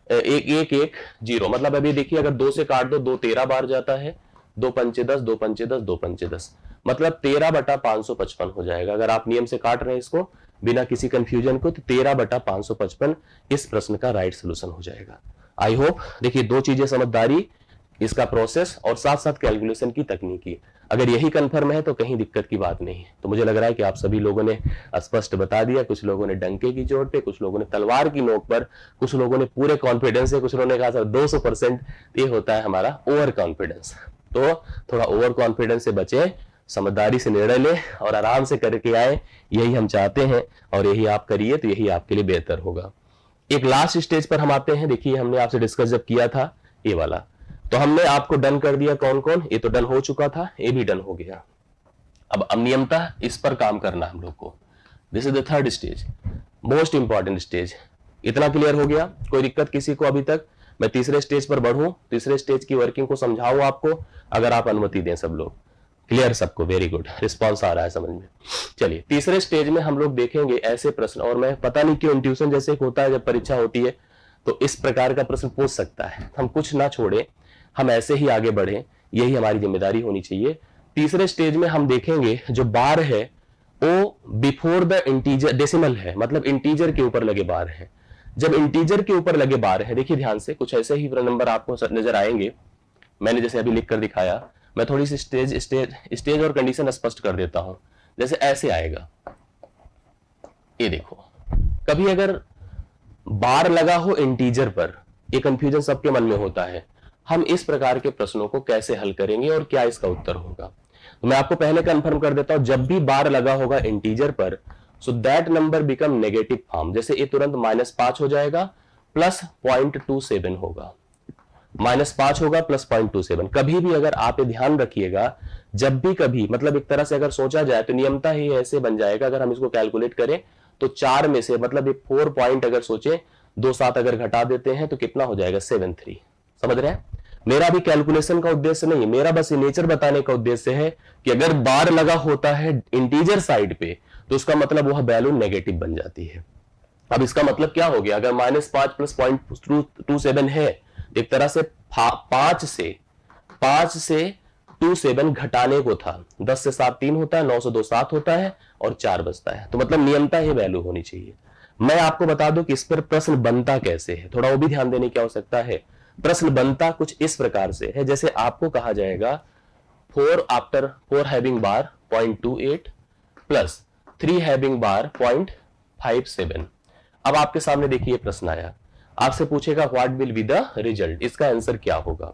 1 1 0। मतलब अभी देखिए अगर 2 से काट दो, 2 13 बार जाता है, 2 पंचे 10, 2 पंचे 10, 2 पंचे 10, मतलब 13 बटा 555 हो जाएगा। अगर आप नियम से काट रहे हैं इसको बिना किसी कंफ्यूजन को, तो 13 बटा 555 इस प्रश्न का राइट सोल्यूशन हो जाएगा। आई होप, देखिए दो चीजें, समझदारी, इसका प्रोसेस, और साथ साथ कैलकुलेशन की तकनीकी, अगर यही कंफर्म है तो कहीं दिक्कत की बात नहीं है। तो मुझे लग रहा है कि आप सभी लोगों ने स्पष्ट बता दिया। कुछ लोगों ने डंके की चोट पे, कुछ लोगों ने तलवार की नोक पर, कुछ लोगों ने पूरे कॉन्फिडेंस से, कुछ लोगों ने कहा सर 200%। ये होता है हमारा ओवर कॉन्फिडेंस। तो थोड़ा ओवर कॉन्फिडेंस से बचे, समझदारी से निर्णय ले और आराम से करके आए, यही हम चाहते हैं, और यही आप करिए तो यही आपके लिए बेहतर होगा। एक लास्ट स्टेज पर हम आते हैं। देखिए हमने आपसे डिस्कस जब किया था ये वाला, तो हमने आपको डन कर दिया। कौन कौन? ये तो डन हो चुका था, ये भी डन हो गया। अब अनियमता इस पर काम करना हम लोग को। This is the third stage, most important stage. इतना क्लियर हो गया? कोई दिक्कत किसी को अभी तक? मैं तीसरे स्टेज पर बढ़ूं, तीसरे स्टेज की वर्किंग को समझाऊं आपको, अगर आप अनुमति दें। सब लोग क्लियर? सबको वेरी गुड, रिस्पॉन्स आ रहा है समझ में। चलिए तीसरे स्टेज में हम लोग देखेंगे ऐसे प्रश्न, और मैं पता नहीं क्यों इंट्यूशन जैसे होता है जब परीक्षा होती है तो इस प्रकार का प्रश्न पूछ सकता है। हम कुछ ना छोड़े, हम ऐसे ही आगे बढ़े, यही हमारी जिम्मेदारी होनी चाहिए। तीसरे स्टेज में हम देखेंगे जो बार है वो बिफोर द इंटीजर डेसिमल है, मतलब इंटीजर के ऊपर लगे बार है। जब इंटीजर के ऊपर लगे बार है, देखिए ध्यान से, कुछ ऐसे ही नंबर आपको नजर आएंगे। मैंने जैसे अभी लिख कर दिखाया, मैं थोड़ी सी स्टेज और कंडीशन स्पष्ट कर देता हूं। जैसे ऐसे आएगा, ये देखो, कभी अगर बार लगा हो इंटीजर पर, ये कंफ्यूजन सबके मन में होता है, हम इस प्रकार के प्रश्नों को कैसे हल करेंगे और क्या इसका उत्तर होगा। तो मैं आपको पहले कंफर्म कर देता हूं, जब भी बार लगा होगा इंटीजर पर, so that number become negative form. जैसे ये तुरंत -5 हो जाएगा, प्लस 0.27 होगा, -5 होगा प्लस 0.27। कभी भी अगर आप ये ध्यान रखिएगा, जब भी कभी, मतलब एक तरह से अगर सोचा जाए तो नियमता ही ऐसे बन जाएगा, अगर हम इसको कैलकुलेट करें तो 4 में से, मतलब ये 4 पॉइंट अगर सोचे, 2 7 अगर घटा देते हैं तो कितना हो जाएगा? 73। समझ रहे हैं? मेरा भी कैलकुलेशन का उद्देश्य नहीं है, मेरा बस नेचर बताने का उद्देश्य है कि अगर बार लगा होता है इंटीजर साइड पे तो उसका मतलब वह वैल्यू नेगेटिव बन जाती है। अब इसका मतलब क्या हो गया? अगर -5 प्लस 0.27 है, एक तरह से 5 से 27 घटाने को था। 10 से 7 3 होता है, 9 से 2 7 होता है और 4 बचता है, तो मतलब नियमता ही वैल्यू होनी चाहिए। मैं आपको बता दूं कि इस पर प्रश्न बनता कैसे है, थोड़ा वो भी ध्यान देने की आवश्यकता है। प्रश्न बनता कुछ इस प्रकार से है, जैसे आपको कहा जाएगा 4 हैविंग बार 0.28 प्लस 3 हैविंग बार 0.57। अब आपके सामने देखिए प्रश्न आया, आपसे पूछेगा what will be the result, इसका आंसर क्या होगा।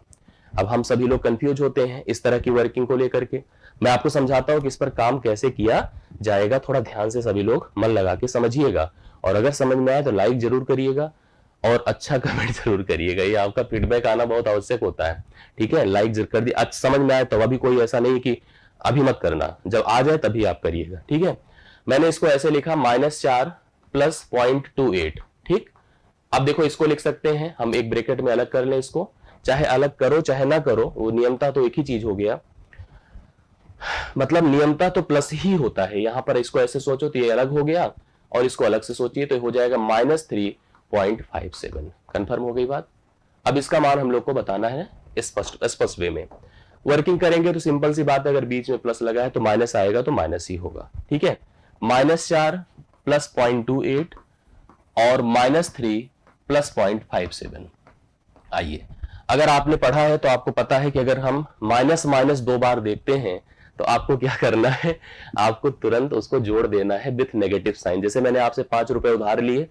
अब हम सभी लोग कंफ्यूज होते हैं इस तरह की वर्किंग को लेकर के। मैं आपको समझाता हूं कि इस पर काम कैसे किया जाएगा, थोड़ा ध्यान से सभी लोग मन लगा के समझिएगा, और अगर समझ में आए तो लाइक जरूर करिएगा और अच्छा कमेंट जरूर करिएगा। ये आपका फीडबैक आना बहुत आवश्यक होता है, ठीक है? लाइक जरूर कर दिए, अच्छा समझ में आए तो अभी कोई ऐसा नहीं कि अभी मत करना, जब आ जाए तभी आप करिएगा, ठीक है? मैंने इसको ऐसे लिखा -4 प्लस 0.28, ठीक। अब देखो इसको लिख सकते हैं हम, एक ब्रैकेट में अलग कर लें इसको, चाहे अलग करो चाहे ना करो, वो नियमता तो एक ही चीज हो गया, मतलब नियमता तो प्लस ही होता है। यहां पर इसको ऐसे सोचो तो ये अलग हो गया, और इसको अलग से सोचिए तो हो जाएगा -3.57। कंफर्म हो गई बात? अब इसका मान हम लोग को बताना है स्पष्ट वे में। वर्किंग करेंगे तो सिंपल सी बात है, अगर बीच में प्लस लगा है तो माइनस आएगा तो माइनस ही होगा, ठीक है? -4 प्लस 0.28 और -3 प्लस 0.57। आइए, अगर आपने पढ़ा है तो आपको पता है कि अगर हम माइनस 2 बार देखते हैं तो आपको क्या करना है, आपको तुरंत उसको जोड़ देना है विथ नेगेटिव साइन। जैसे मैंने आपसे 5 रुपए उधार लिए,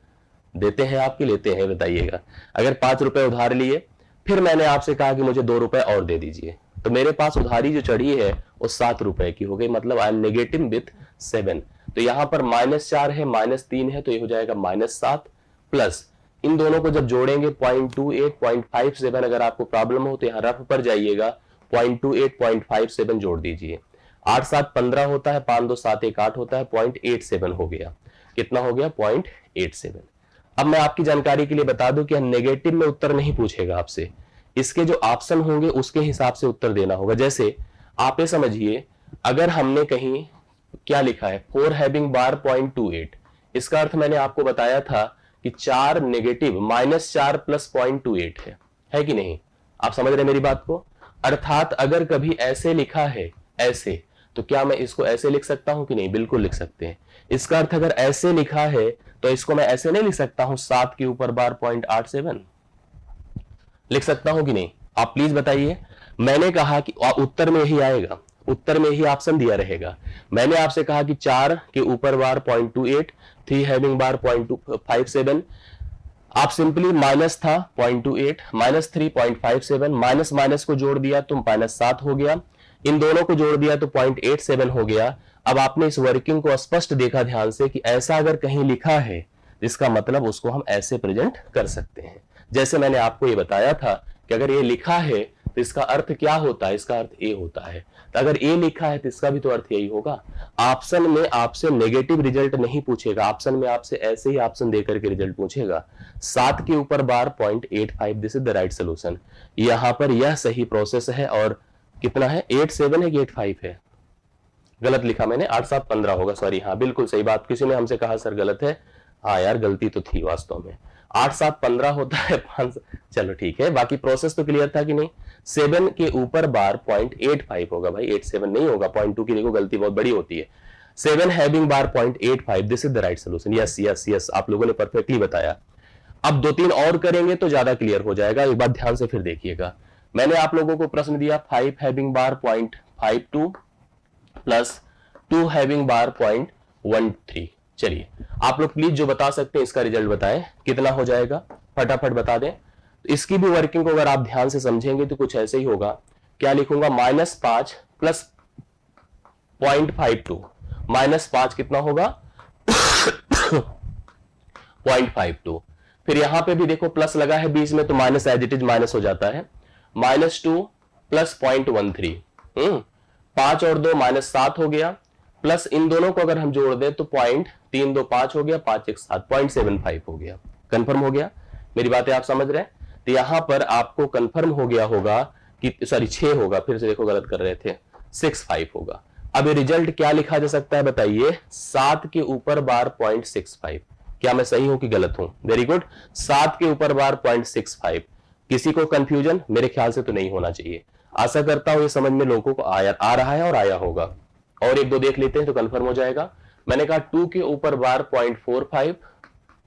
देते हैं आपके, लेते हैं बताइएगा। अगर 5 रुपए उधार लिए, फिर मैंने आपसे कहा कि मुझे 2 रुपए और दे दीजिए, तो मेरे पास उधारी जो चढ़ी है वो 7 रुपए की हो गई, मतलब आई एम नेगेटिव विथ 7। तो यहां पर -4 है, -3 है, तो ये हो जाएगा -7 प्लस, इन दोनों को जब जोड़ेंगे 0.28 0.57। अगर आपको प्रॉब्लम हो तो यहां रफ पर जाइएगा, 0.28 0.57 जोड़ दीजिए। 8 7 15 होता है, 5 2 7 1 8 होता है, 0.87 हो गया। कितना हो गया? 0.87। अब मैं आपकी जानकारी के लिए बता दूं कि नेगेटिव में उत्तर नहीं पूछेगा आपसे, इसके जो ऑप्शन होंगे उसके हिसाब से उत्तर देना होगा। जैसे आप ये समझिए, अगर हमने कहीं क्या लिखा है 4 हैविंग बार 0.28, इसका अर्थ मैंने आपको बताया था कि 4 नेगेटिव -4 प्लस 0.28 है कि नहीं? आप समझ रहे मेरी बात को? अर्थात अगर कभी ऐसे लिखा है ऐसे, तो क्या मैं इसको ऐसे लिख सकता हूं कि नहीं? बिल्कुल लिख सकते हैं। इसका अर्थ अगर ऐसे लिखा है तो इसको मैं ऐसे नहीं लिख सकता हूं, 7 के ऊपर बार 0.87 लिख सकता हूं कि नहीं? आप प्लीज बताइए। मैंने कहा कि उत्तर में ही आएगा, उत्तर में ही ऑप्शन दिया रहेगा। मैंने आपसे कहा कि 4 के ऊपर बार 0.28, 3 हैविंग बार 0.57, आप सिंपली माइनस था 0.28 -3 0.57, माइनस माइनस को जोड़ दिया तो -7 हो गया, इन दोनों को जोड़ दिया तो 0.87 हो गया। अब आपने इस वर्किंग को स्पष्ट देखा ध्यान से कि ऐसा अगर कहीं लिखा है इसका मतलब उसको हम ऐसे प्रेजेंट कर सकते हैं। जैसे मैंने आपको ये बताया था कि अगर ये लिखा है तो इसका अर्थ क्या होता है, इसका अर्थ ए होता है। तो अगर ए लिखा है तो इसका भी तो अर्थ यही होगा। ऑप्शन में आपसे नेगेटिव रिजल्ट नहीं पूछेगा, ऑप्शन में आपसे ऐसे ही ऑप्शन देकर के रिजल्ट पूछेगा। 7 के ऊपर बार 0.85, this is the right solution. यहां पर यह सही प्रोसेस है। और कितना है, 87 है कि 85 है, गलत लिखा मैंने, 8 7 15 होगा, सॉरी। हाँ बिल्कुल सही बात, किसी ने हमसे कहा सर गलत है। हाँ यार गलती तो थी वास्तव में, 8 7 15 होता है 5। चलो ठीक है, बाकी प्रोसेस तो क्लियर था कि नहीं। 7 के ऊपर बार 0.85 होगा भाई, 87 नहीं होगा। 0.2 की देखो गलती बहुत बड़ी होती है। 7 having bar 0.85, this is the right solution. Yes yes yes, आप लोगों ने परफेक्टली बताया। अब 2-3 और करेंगे तो ज्यादा क्लियर हो जाएगा, एक बार ध्यान से फिर देखिएगा। मैंने आप लोगों को प्रश्न दिया 5 हैविंग बार 0.52 प्लस 2 हैविंग बार 0.13। चलिए आप लोग प्लीज जो बता सकते हैं इसका रिजल्ट बताएं, कितना हो जाएगा, फटाफट बता दें। तो इसकी भी वर्किंग को अगर आप ध्यान से समझेंगे तो कुछ ऐसे ही होगा। क्या लिखूंगा, -5 प्लस 0.52, -5 कितना होगा 0.52। फिर यहां पे भी देखो प्लस लगा है बीच में, तो minus as it is minus हो जाता है। -2 प्लस 0.13, 5 और 2 -7 हो गया, प्लस इन दोनों को अगर हम जोड़ दें तो 0.325 हो गया, 5 1 7, 0.75 हो गया। कंफर्म हो गया, मेरी बातें आप समझ रहे हैं। तो यहां पर आपको कंफर्म हो गया होगा कि, सॉरी 6 होगा, फिर से देखो गलत कर रहे थे, 65 होगा। अब ये रिजल्ट क्या लिखा जा सकता है बताइए, 7 के ऊपर बार 0.65। क्या मैं सही हूं कि गलत हूं? वेरी गुड, 7 के ऊपर बार 0.65। किसी को कंफ्यूजन? मेरे ख्याल से तो नहीं होना चाहिए। आशा करता हूं ये समझ में लोगों को आ रहा है और आया होगा। और एक दो देख लेते हैं तो कंफर्म हो जाएगा। मैंने कहा 2 के ऊपर बार 0.45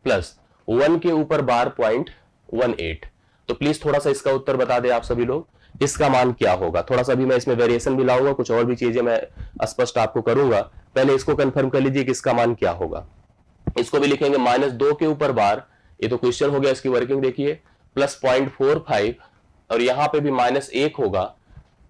प्लस 1 के ऊपर बार 0.18। तो प्लीज थोड़ा सा इसका उत्तर बता दें आप सभी लोग, इसका मान क्या होगा। थोड़ा सा भी मैं इसमें वेरिएशन भी लाऊंगा, कुछ और भी चीजें मैं स्पष्ट आपको करूंगा। पहले इसको कंफर्म कर लीजिए कि इसका मान क्या होगा। इसको भी लिखेंगे -2 के ऊपर बार, ये तो क्वेश्चन हो गया, इसकी वर्किंग देखिए, प्लस 0.45 और यहां पे भी -1 होगा,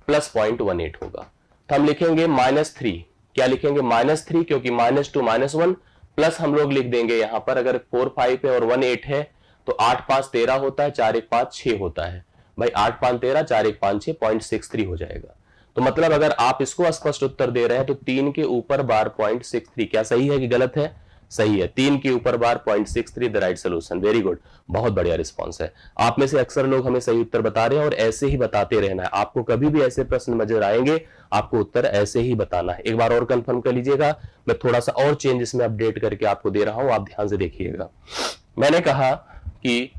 प्लस 0.18 होगा। तो हम लिखेंगे -3। क्या लिखेंगे, -3, क्योंकि -2 -1 प्लस हम लोग लिख देंगे यहां पर, अगर 4 5 है और 1 8 है तो 8 5 13 होता है, 4 1 5 6 होता है भाई, 8 5 13, 4 1 5 6, 0.63 हो जाएगा। तो मतलब अगर आप इसको स्पष्ट उत्तर दे रहे हैं तो 3 के ऊपर बार 0.63, क्या सही है कि गलत है? सही है, 3 के ऊपर बार 0.63 the right solution. Very good, बहुत बढ़िया रिस्पॉन्स है। आप में से अक्सर लोग हमें सही उत्तर बता रहे हैं और ऐसे ही बताते रहना है। आपको कभी भी ऐसे प्रश्न नजर आएंगे, आपको उत्तर ऐसे ही बताना है। एक बार और कंफर्म कर लीजिएगा, मैं थोड़ा सा और चेंज इसमें अपडेट करके आपको दे रहा हूं, आप ध्यान से देखिएगा। मैंने कहा कि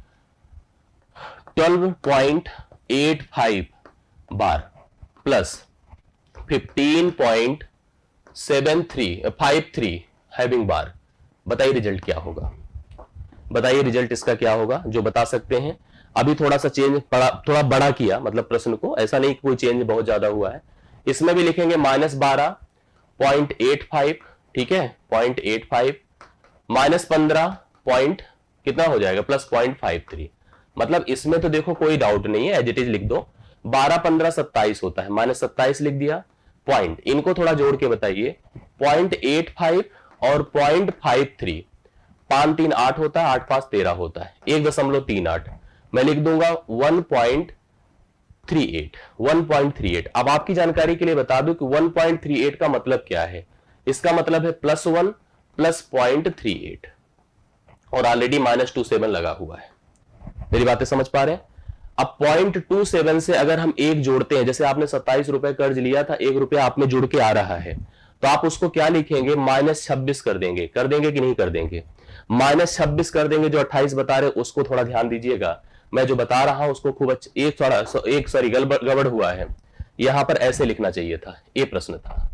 12.85 बार प्लस 15.53 हैविंग बार, बताइए रिजल्ट क्या होगा, बताइए रिजल्ट इसका क्या होगा जो बता सकते हैं। अभी थोड़ा सा चेंज थोड़ा बड़ा किया, मतलब प्रश्न को, ऐसा नहीं कि कोई चेंज बहुत ज्यादा हुआ है। इसमें भी लिखेंगे -12 0.85, ठीक है, 0.85 -15 पॉइंट कितना हो जाएगा, प्लस 0.53। मतलब इसमें तो देखो कोई डाउट नहीं है, एज इट इज लिख दो। 12 15 27 होता है, -27 लिख दिया। पॉइंट इनको थोड़ा जोड़ के बताइए, 0.85 और 0.53, 5 3 8 होता है, 8 5 13 होता है, 1.38। मैं लिख दूंगा 1.38। अब आपकी जानकारी के लिए बता दूं कि 1.38 का मतलब क्या है। इसका मतलब है +1 प्लस 0.38 और ऑलरेडी -27 लगा हुआ है। मेरी बातें समझ पा रहे हैं? अब 0.27 से अगर हम एक जोड़ते हैं, जैसे आपने 27 रुपए कर्ज लिया था, 1 रुपया आप में जुड़ के आ रहा है, तो आप उसको क्या लिखेंगे, -26 कर देंगे कि नहीं कर देंगे? -26 कर देंगे। जो 28 बता रहे उसको थोड़ा ध्यान दीजिएगा, मैं जो बता रहा हूं उसको खूब सॉरी गड़बड़ हुआ है। यहां पर ऐसे लिखना चाहिए था, ये प्रश्न था,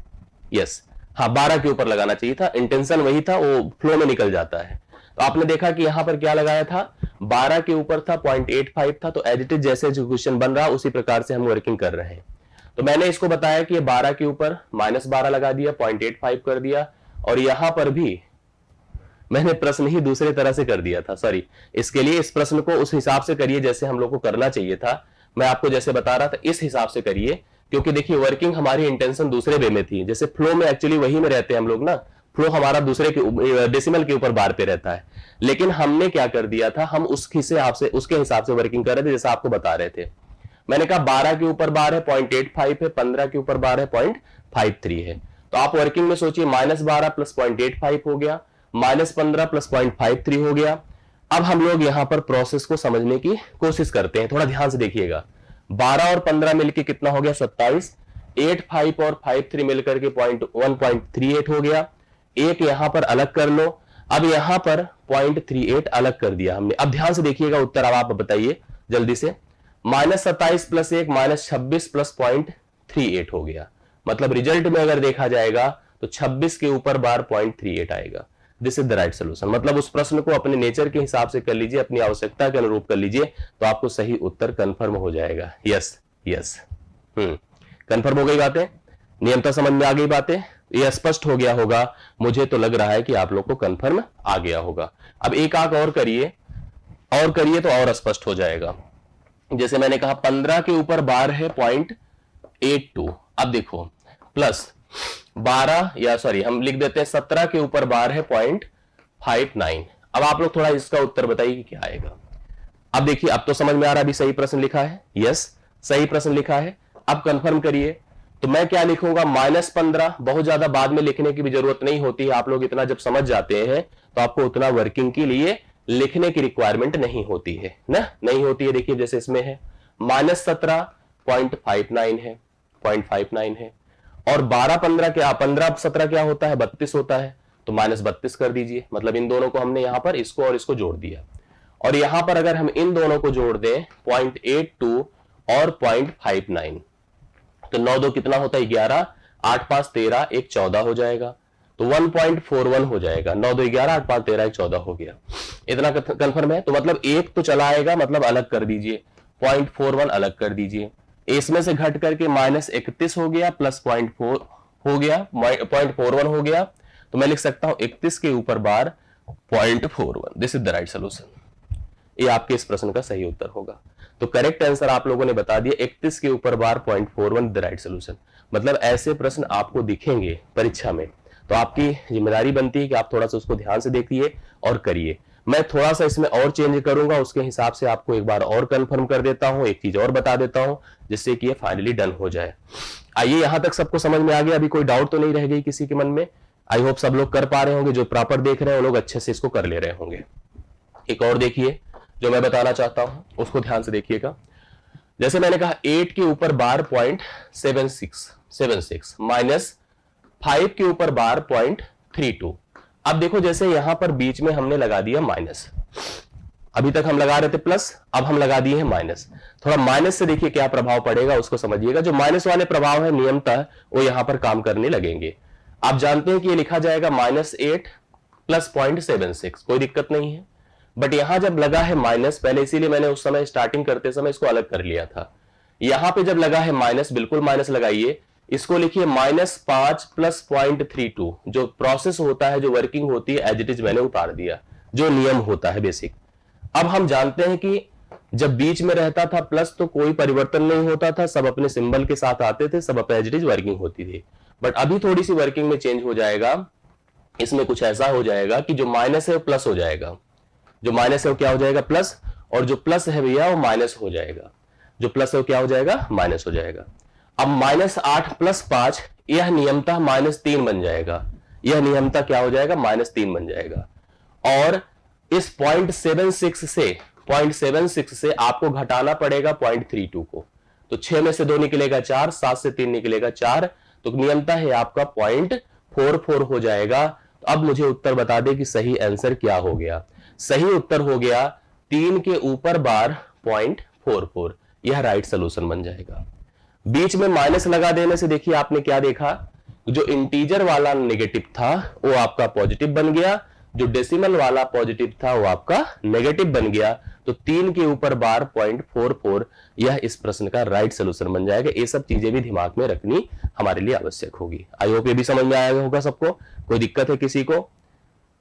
यस हाँ 12 के ऊपर लगाना चाहिए था, इंटेंशन वही था, वो फ्लो में निकल जाता है। तो आपने देखा कि यहां पर क्या लगाया था, 12 के ऊपर था, 0.85 था, तो एज इट इज जैसे जो क्वेश्चन बन रहा उसी प्रकार से हम वर्किंग कर रहे हैं। तो मैंने इसको बताया कि ये 12 के ऊपर -12 लगा दिया, 0.85 कर दिया, और यहां पर भी मैंने प्रश्न ही दूसरे तरह से कर दिया था, सॉरी। इसके लिए इस प्रश्न को उस हिसाब से करिए जैसे हम लोग को करना चाहिए था। मैं आपको जैसे बता रहा था इस हिसाब से करिए, क्योंकि देखिए वर्किंग हमारी इंटेंशन दूसरे वे में थी, जैसे फ्लो में एक्चुअली वही में रहते हैं हम लोग ना, फ्लो हमारा दूसरे के डेसिमल के ऊपर बार पे रहता है, लेकिन हमने क्या कर दिया था, हम उसके हिसाब से वर्किंग कर रहे थे, जैसा आपको बता रहे थे। मैंने कहा 12 के ऊपर बार है 0.85 है, 15 के ऊपर बार है 0.53 है, तो आप वर्किंग में सोचिए -12 प्लस 0.85 हो गया, -15 प्लस 0.53 हो गया। अब हम लोग यहां पर प्रोसेस को समझने की कोशिश करते हैं, थोड़ा ध्यान से देखिएगा। 12 और 15 मिलकर कितना हो गया 27, 85 और 53 मिलकर के 1.38 हो गया। एक यहां पर अलग कर लो, अब यहां पर 0.38 अलग कर दिया हमने। अब ध्यान से देखिएगा उत्तर, अब आप बताइए जल्दी से। -27 प्लस 1 -26 प्लस 0.38 हो गया, मतलब रिजल्ट में अगर देखा जाएगा तो 26 के ऊपर बार 0.38 आएगा। This is the right solution. मतलब उस प्रश्न को अपने नेचर के हिसाब से कर लीजिए, अपनी आवश्यकता के अनुरूप कर लीजिए, तो आपको सही उत्तर कंफर्म हो जाएगा। यस यस, कंफर्म हो गई बातें, नियमता समझ में आ गई बातें, ये स्पष्ट हो गया होगा। मुझे तो लग रहा है कि आप लोग को कंफर्म आ गया होगा। अब एक आंक और करिए तो और स्पष्ट हो जाएगा। जैसे मैंने कहा 15 के ऊपर बार है 0.82, अब देखो प्लस 12 या सॉरी हम लिख देते हैं 17 के ऊपर बार है 0.59। अब आप लोग थोड़ा इसका उत्तर बताइए कि क्या आएगा। अब देखिए, अब तो समझ में आ रहा है, अभी सही प्रश्न लिखा है, यस सही प्रश्न लिखा है। अब कंफर्म करिए, तो मैं क्या लिखूंगा -15, बहुत ज्यादा बाद में लिखने की भी जरूरत नहीं होती है। आप लोग इतना जब समझ जाते हैं तो आपको उतना वर्किंग के लिए लिखने की रिक्वायरमेंट नहीं होती है ना, नहीं होती है। देखिए जैसे इसमें है -17 0.59 है, 0.59 है, और 12-15 क्या, 15-17 क्या होता है, 32 होता है, तो -32 कर दीजिए। मतलब इन दोनों को हमने यहां पर इसको और इसको जोड़ दिया, और यहां पर अगर हम इन दोनों को जोड़ दें 0.82 और 0.59, तो 9-2 कितना होता है 11, 8-5 13, 1 14 हो जाएगा, तो 1.41 हो जाएगा। 9-2 11, 8-5 13, 1 14 हो गया। इतना कंफर्म है। तो मतलब एक तो चला आएगा, मतलब अलग कर दीजिए, 0.41 अलग कर दीजिए। इसमें से घट करके -31 हो गया, प्लस 0.4 हो गया, 0.41 हो गया, तो मैं लिख सकता हूं 31 के ऊपर बार 0.41। This is the right solution. ये आपके इस प्रश्न का सही उत्तर होगा। तो करेक्ट आंसर आप लोगों ने बता दिया, 31 के ऊपर बार 0.41 द राइट सोल्यूशन। मतलब ऐसे प्रश्न आपको दिखेंगे परीक्षा में, तो आपकी जिम्मेदारी बनती है कि आप थोड़ा सा उसको ध्यान से देखिए और करिए। मैं थोड़ा सा इसमें और चेंज करूंगा, उसके हिसाब से आपको एक बार और कंफर्म कर देता हूं, एक चीज और बता देता हूं, जिससे कि ये फाइनली डन हो जाए। आइए, यहां तक सबको समझ में आ गया, अभी कोई डाउट तो नहीं रह गई किसी के मन में। आई होप सब लोग कर पा रहे होंगे, जो प्रॉपर देख रहे हैं वो लोग अच्छे से इसको कर ले रहे होंगे। एक और देखिए जो मैं बताना चाहता हूं, उसको ध्यान से देखिएगा। जैसे मैंने कहा 8 के ऊपर बार 0.76 माइनस 5 के ऊपर बार 0.32। अब देखो जैसे यहां पर बीच में हमने लगा दिया माइनस, अभी तक हम लगा रहे थे प्लस, अब हम लगा दिए हैं माइनस। थोड़ा माइनस से देखिए क्या प्रभाव पड़ेगा, उसको समझिएगा। जो माइनस वाले प्रभाव है नियमतः वो यहां पर काम करने लगेंगे। आप जानते हैं कि ये लिखा जाएगा -8 प्लस 0.76, कोई दिक्कत नहीं है। बट यहां जब लगा है माइनस, पहले इसीलिए मैंने उस समय स्टार्टिंग करते समय इसको अलग कर लिया था। यहां पे जब लगा है माइनस, बिल्कुल माइनस लगाइए, इसको लिखिए -5 प्लस 0.32। जो प्रोसेस होता है, जो वर्किंग होती है, एज इट इज मैंने उतार दिया, जो नियम होता है बेसिक। अब हम जानते हैं कि जब बीच में रहता था प्लस तो कोई परिवर्तन नहीं होता था, सब अपने सिंबल के साथ आते थे, सब एज इट इज वर्किंग होती थी। बट अभी थोड़ी सी वर्किंग में चेंज हो जाएगा। इसमें कुछ ऐसा हो जाएगा कि जो माइनस है वो प्लस हो जाएगा, जो माइनस है वो क्या हो जाएगा प्लस, और जो प्लस है भैया वो माइनस हो जाएगा। जो प्लस है वो क्या हो जाएगा, माइनस हो जाएगा। अब -8 प्लस 5 यह नियमतः -3 बन जाएगा, यह नियमतः क्या हो जाएगा, -3 बन जाएगा। और इस 0.76 से आपको घटाना पड़ेगा 0.32 को, तो 6 में से 2 निकलेगा 4, 7 से 3 निकलेगा 4, तो नियमतः है आपका 0.44 हो जाएगा। तो अब मुझे उत्तर बता दे कि सही आंसर क्या हो गया। सही उत्तर हो गया 3 के ऊपर बार 0.44, यह राइट सोल्यूशन बन जाएगा। बीच में माइनस लगा देने से देखिए आपने क्या देखा, जो इंटीजर वाला नेगेटिव था वो आपका पॉजिटिव बन गया, जो डेसिमल वाला पॉजिटिव था वो आपका नेगेटिव बन गया। तो 3 के ऊपर बार 0.44 यह इस प्रश्न का राइट सोल्यूशन बन जाएगा। ये सब चीजें भी दिमाग में रखनी हमारे लिए आवश्यक होगी। आई होप ये भी समझ में आया होगा सबको। कोई दिक्कत है किसी को?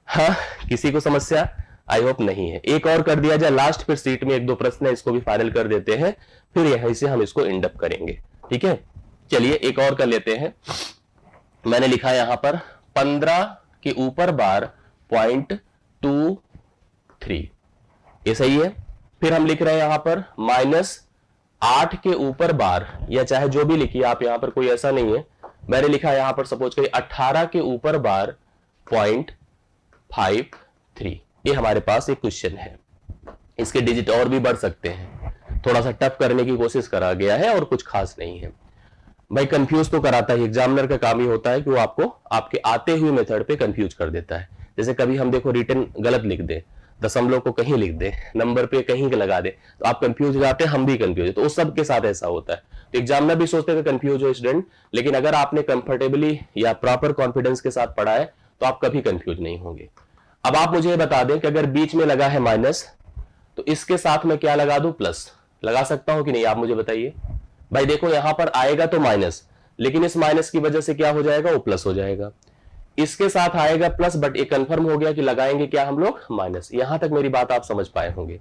हाँ, किसी को समस्या? आई होप नहीं है। एक और कर दिया जाए लास्ट, फिर सीट में 1-2 प्रश्न है, इसको भी फाइनल कर देते हैं, फिर यहीं से हम इसको एंड अप करेंगे। ठीक है, चलिए एक और कर लेते हैं। मैंने लिखा यहां पर 15 के ऊपर बार 0.23, ये सही है। फिर हम लिख रहे हैं यहां पर -8 के ऊपर बार, या चाहे जो भी लिखिए आप, यहां पर कोई ऐसा नहीं है, मैंने लिखा यहां पर सपोज करिए 18 के ऊपर बार 0.53। ये हमारे पास एक क्वेश्चन है, इसके डिजिट और भी बढ़ सकते हैं, थोड़ा सा टफ करने की कोशिश करा गया है और कुछ खास नहीं है। भाई कंफ्यूज तो कराता है, एग्जामिनर का काम ही होता है कि वो आपको आपके आते हुए मेथड पे कंफ्यूज कर देता है। जैसे कभी हम देखो रिटर्न गलत लिख दे, दशमलव को कहीं लिख दे, नंबर पे कहीं लगा दे, तो आप कंफ्यूज हो जाते हैं, हम भी कंफ्यूज, तो उस सब के साथ ऐसा होता है। तो एग्जामिनर भी सोचते हैं कि कंफ्यूज हो स्टूडेंट, लेकिन अगर आपने कंफर्टेबली या प्रॉपर कॉन्फिडेंस के साथ पढ़ा है तो आप कभी कंफ्यूज नहीं होंगे। अब आप मुझे बता दें कि अगर बीच में लगा है माइनस, तो इसके साथ में क्या लगा दूं, प्लस लगा सकता हूं कि नहीं, आप मुझे बताइए। भाई देखो यहां पर आएगा तो माइनस, लेकिन इस माइनस की वजह से क्या हो जाएगा, वो प्लस हो जाएगा। इसके साथ आएगा प्लस, बट ये कंफर्म हो गया कि लगाएंगे क्या हम लोग, माइनस। यहां तक मेरी बात आप समझ पाए होंगे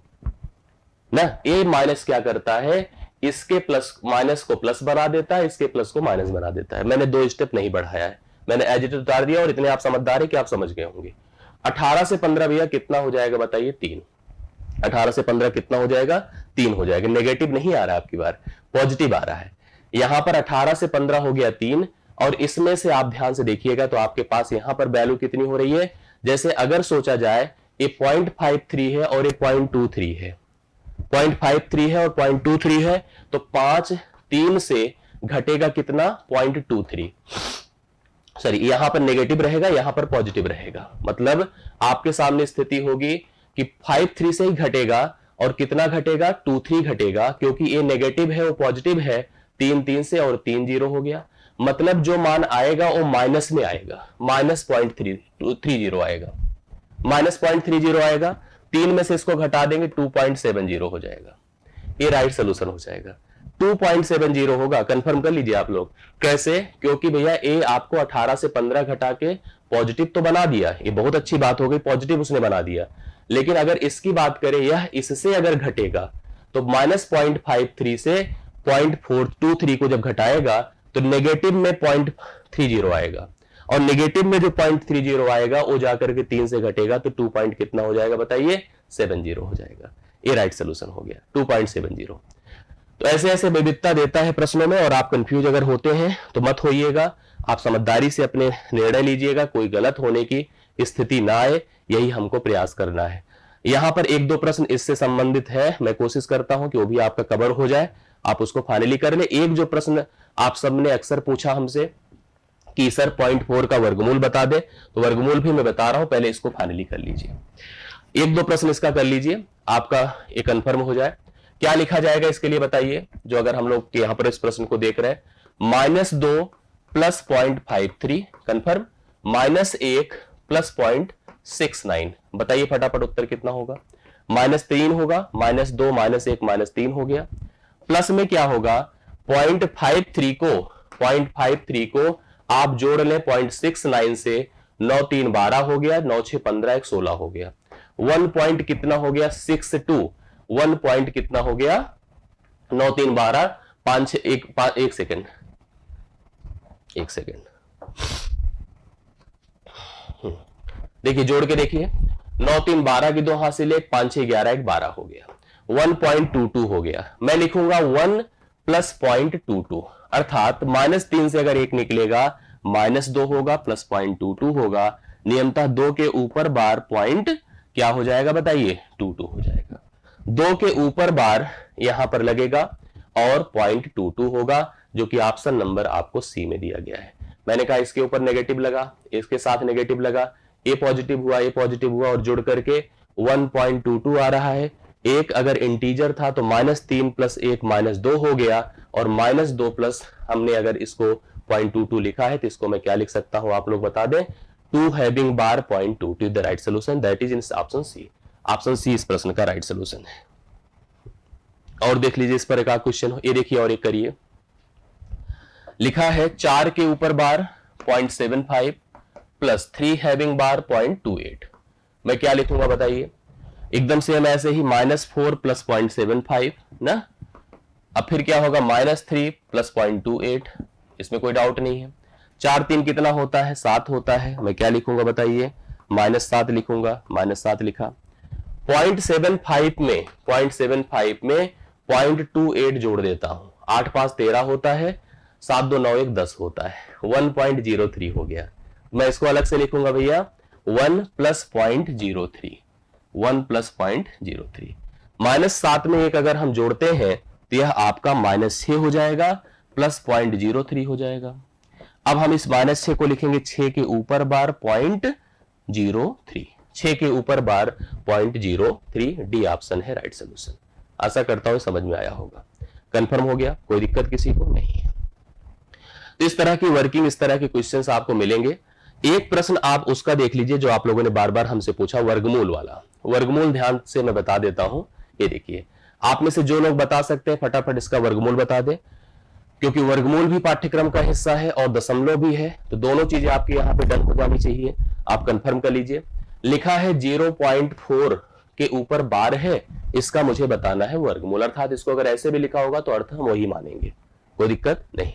ना। ये माइनस क्या करता है, इसके प्लस माइनस को प्लस बना देता है, इसके प्लस को माइनस बना देता है। मैंने 2 स्टेप नहीं बढ़ाया है, मैंने एज इट इज उतार दिया, और इतने आप समझदार है कि आप समझ गए होंगे। 18 से 15 भैया कितना हो जाएगा बताइए, 3। 18 से 15 कितना हो जाएगा, 3 हो जाएगा। नेगेटिव नहीं आ रहा है आपकी बार, पॉजिटिव आ रहा है। यहां पर 18 से 15 हो गया 3, और इसमें से आप ध्यान से देखिएगा तो आपके पास यहां पर वैल्यू कितनी हो रही है। जैसे अगर सोचा जाए ये 0.53 है और ये 0.23 है, 0.53 है और 0.23 है, तो 5 3 से घटेगा कितना, 0.23। सॉरी, यहां पर नेगेटिव रहेगा, यहां पर पॉजिटिव रहेगा। मतलब आपके सामने स्थिति होगी कि 53 से ही घटेगा, और कितना घटेगा, 23 घटेगा, क्योंकि ये नेगेटिव है वो पॉजिटिव है, 3 3 से, और 3 0 हो गया। मतलब जो मान आएगा वो माइनस में आएगा, -0.30 आएगा, -0.30 आएगा। 3 में से इसको घटा देंगे, 2.70 हो जाएगा। ये राइट सोल्यूशन हो जाएगा, 2.70 होगा। कंफर्म कर लीजिए आप लोग। कैसे, क्योंकि भैया ए आपको 18 से 15 घटा के पॉजिटिव तो बना दिया, ये बहुत अच्छी बात हो गई, पॉजिटिव उसने बना दिया। लेकिन अगर इसकी बात करें, यह इससे अगर घटेगा तो -0.53 से 0.423 को जब घटाएगा तो नेगेटिव में 0.30 आएगा, और नेगेटिव में जो 0.30 आएगा वो जाकर के 3 से घटेगा, तो 2 पॉइंट कितना हो जाएगा बताइए, 70 हो जाएगा। ये राइट सोल्यूशन हो गया, 2.70। तो ऐसे ऐसे विविधता देता है प्रश्नों में, और आप कंफ्यूज अगर होते हैं तो मत होइएगा, आप समझदारी से अपने निर्णय लीजिएगा, कोई गलत होने की स्थिति ना आए, यही हमको प्रयास करना है। यहां पर 1-2 प्रश्न इससे संबंधित है, मैं कोशिश करता हूं कि वो भी आपका कवर हो जाए, आप उसको फाइनली कर ले। एक जो प्रश्न आप सबने अक्सर पूछा हमसे कि सर 0.4 का वर्गमूल बता दे, तो वर्गमूल भी मैं बता रहा हूं, पहले इसको फाइनली कर लीजिए। 1-2 प्रश्न इसका कर लीजिए, आपका ये कंफर्म हो जाए। क्या लिखा जाएगा इसके लिए बताइए, जो अगर हम लोग यहां पर इस प्रश्न को देख रहे हैं, -2 + 0.53 कंफर्म, -1 + 0.69, बताइए फटाफट उत्तर कितना होगा, -3 होगा, -2 -1 -3 हो गया। प्लस में क्या होगा, 0.53 को आप जोड़ लें 0.69 से, 9 3 12 हो गया, 9 6 15 1 16 हो गया। 1 पॉइंट कितना हो गया, 62। 1 पॉइंट कितना हो गया, 9 3 12 5 6 1 सेकेंड, 1 सेकेंड, देखिए जोड़ के देखिए, 9 3 12 की 2 हासिल, 1 5 6 11 1 12 हो गया, 1.22 हो गया। मैं लिखूंगा 1 + 0.22, अर्थात -3 से अगर 1 निकलेगा, -2 होगा, + 0.22 होगा। नियमतः 2 के ऊपर बार पॉइंट क्या हो जाएगा बताइए, 22 हो जाएगा। 2 के ऊपर बार यहां पर लगेगा और 0.22 होगा, जो कि ऑप्शन नंबर आपको सी में दिया गया है। मैंने कहा इसके ऊपर नेगेटिव लगा, इसके साथ नेगेटिव लगा, ए पॉजिटिव हुआ, ए पॉजिटिव हुआ, और जुड़ करके 1.22 आ रहा है। एक अगर इंटीजर था तो -3 + 1 -2 हो गया, और -2 प्लस हमने अगर इसको 0.22 लिखा है, तो इसको मैं क्या लिख सकता हूं, आप लोग बता दें, 2 having bar 0.22 the right solution, that is in option C. Option C इस प्रश्न का राइट सोल्यूशन है। और देख लीजिए इस पर एक क्वेश्चन हो, ये देखिए और एक करिए। लिखा है 4 के ऊपर बार 0.75 + 3 हैविंग बार 0.28। मैं क्या लिखूंगा बताइए, एकदम से हम ऐसे ही -4 + 0.75 ना, अब फिर क्या होगा, -3 + 0.28, इसमें कोई डाउट नहीं है। 4 3 कितना होता है, 7 होता है। मैं क्या लिखूंगा बताइए, -7 लिखूंगा, -7 लिखा। 0.75 में 0.28 जोड़ देता हूं, 8 5 13 होता है, 7 2 9 1 10 होता है, 1.03 हो गया। मैं इसको अलग से लिखूंगा भैया, 1 + 0.03, 1 + 0.03। -7 में 1 अगर हम जोड़ते हैं तो यह आपका -6 हो जाएगा, प्लस 0.03 हो जाएगा। अब हम इस -6 को लिखेंगे 6 के ऊपर बार 0.03, 6 के ऊपर बार 0.03, डी ऑप्शन है राइट सोल्यूशन। आशा करता हूं समझ में आया होगा, कंफर्म हो गया, कोई दिक्कत किसी को नहीं। तो इस तरह की वर्किंग, इस तरह के क्वेश्चंस आपको मिलेंगे। एक प्रश्न आप उसका देख लीजिए जो आप लोगों ने बार बार हमसे पूछा, वर्गमूल वाला। वर्गमूल ध्यान से मैं बता देता हूं, ये देखिए, आप में से जो लोग बता सकते हैं फटाफट इसका वर्गमूल बता दें, क्योंकि वर्गमूल भी पाठ्यक्रम का हिस्सा है और दशमलव भी है, तो दोनों चीजें आपके यहां पे डन हो जानी चाहिए। आप कंफर्म कर लीजिए। लिखा है 0.4 के ऊपर बार है, इसका मुझे बताना है वर्गमूल, अर्थात इसको अगर ऐसे भी लिखा होगा तो अर्थ हम वही मानेंगे, कोई दिक्कत नहीं।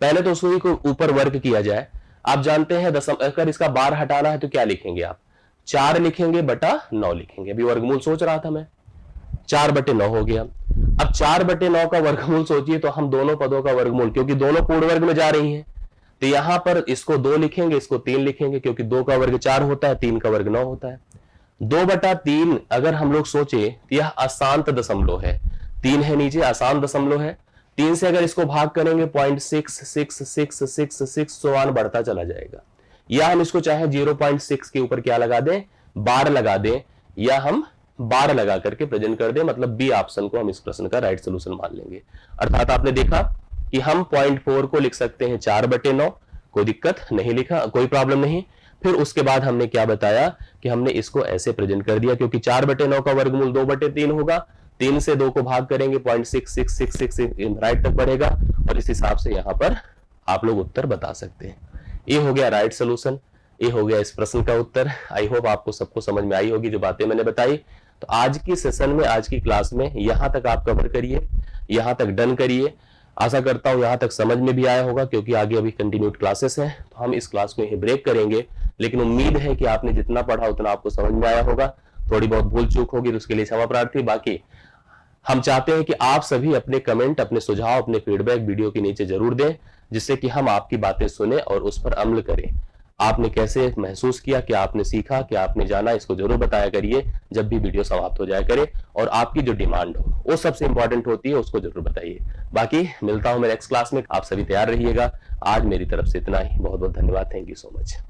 पहले तो उसको को ऊपर वर्ग किया जाए। आप जानते हैं अगर इसका बार हटाना है तो क्या लिखेंगे आप, 4 लिखेंगे बटा 9 लिखेंगे। अभी वर्गमूल सोच रहा था मैं, 4/9 हो गया। अब 4/9 का वर्गमूल सोचिए तो हम दोनों पदों का वर्गमूल, क्योंकि दोनों पूर्ण वर्ग में जा रही हैं, तो यहां पर इसको 2 लिखेंगे, इसको 3 लिखेंगे, क्योंकि 2 का वर्ग 4 होता है, 3 का वर्ग 9 होता है। 2/3 अगर हम लोग सोचे तो यह अशांत दशमलव है, 3 है नीचे, अशांत दशमलव है। 3 से अगर इसको भाग करेंगे 0.6666 सो ऑन बढ़ता चला जाएगा। या हम इसको चाहे 0.6 के ऊपर क्या लगा दें, बार लगा दें, या हम बार लगा करके प्रेजेंट कर दें, मतलब बी ऑप्शन को हम इस प्रश्न का राइट सोल्यूशन मान लेंगे। अर्थात आपने देखा कि हम 0.4 को लिख सकते हैं 4/9, कोई दिक्कत नहीं, लिखा कोई प्रॉब्लम नहीं। फिर उसके बाद हमने क्या बताया कि हमने इसको ऐसे प्रेजेंट कर दिया, क्योंकि 4/9 का वर्गमूल 2/3 होगा, 3 से 2 को भाग करेंगे 0.6666 राइट तक बढ़ेगा, और इस हिसाब से यहां पर आप लोग उत्तर बता सकते हैं। ये हो गया राइट सोल्यूशन, ये हो गया इस प्रश्न का उत्तर। आई होप आपको सबको समझ में आई होगी जो बातें मैंने बताई। तो आज की सेशन में, आज की क्लास में यहां तक आप कवर करिए, यहां तक डन करिए। आशा करता हूं यहां तक समझ में भी आया होगा, क्योंकि आगे अभी कंटिन्यूड क्लासेस हैं, तो हम इस क्लास को यहीं ब्रेक करेंगे। लेकिन उम्मीद है कि आपने जितना पढ़ा उतना आपको समझ में आया होगा। थोड़ी बहुत भूल चूक होगी तो उसके लिए क्षमा प्रार्थी। बाकी हम चाहते हैं कि आप सभी अपने कमेंट, अपने सुझाव, अपने फीडबैक वीडियो के नीचे जरूर दें, जिससे कि हम आपकी बातें सुने और उस पर अमल करें। आपने कैसे महसूस किया, क्या आपने सीखा, क्या आपने जाना, इसको जरूर बताया करिए जब भी वीडियो समाप्त हो जाया करे। और आपकी जो डिमांड हो वो सबसे इंपॉर्टेंट होती है, उसको जरूर बताइए। बाकी मिलता हूं मैं नेक्स्ट क्लास में, आप सभी तैयार रहिएगा। आज मेरी तरफ से इतना ही, बहुत बहुत धन्यवाद, थैंक यू सो मच।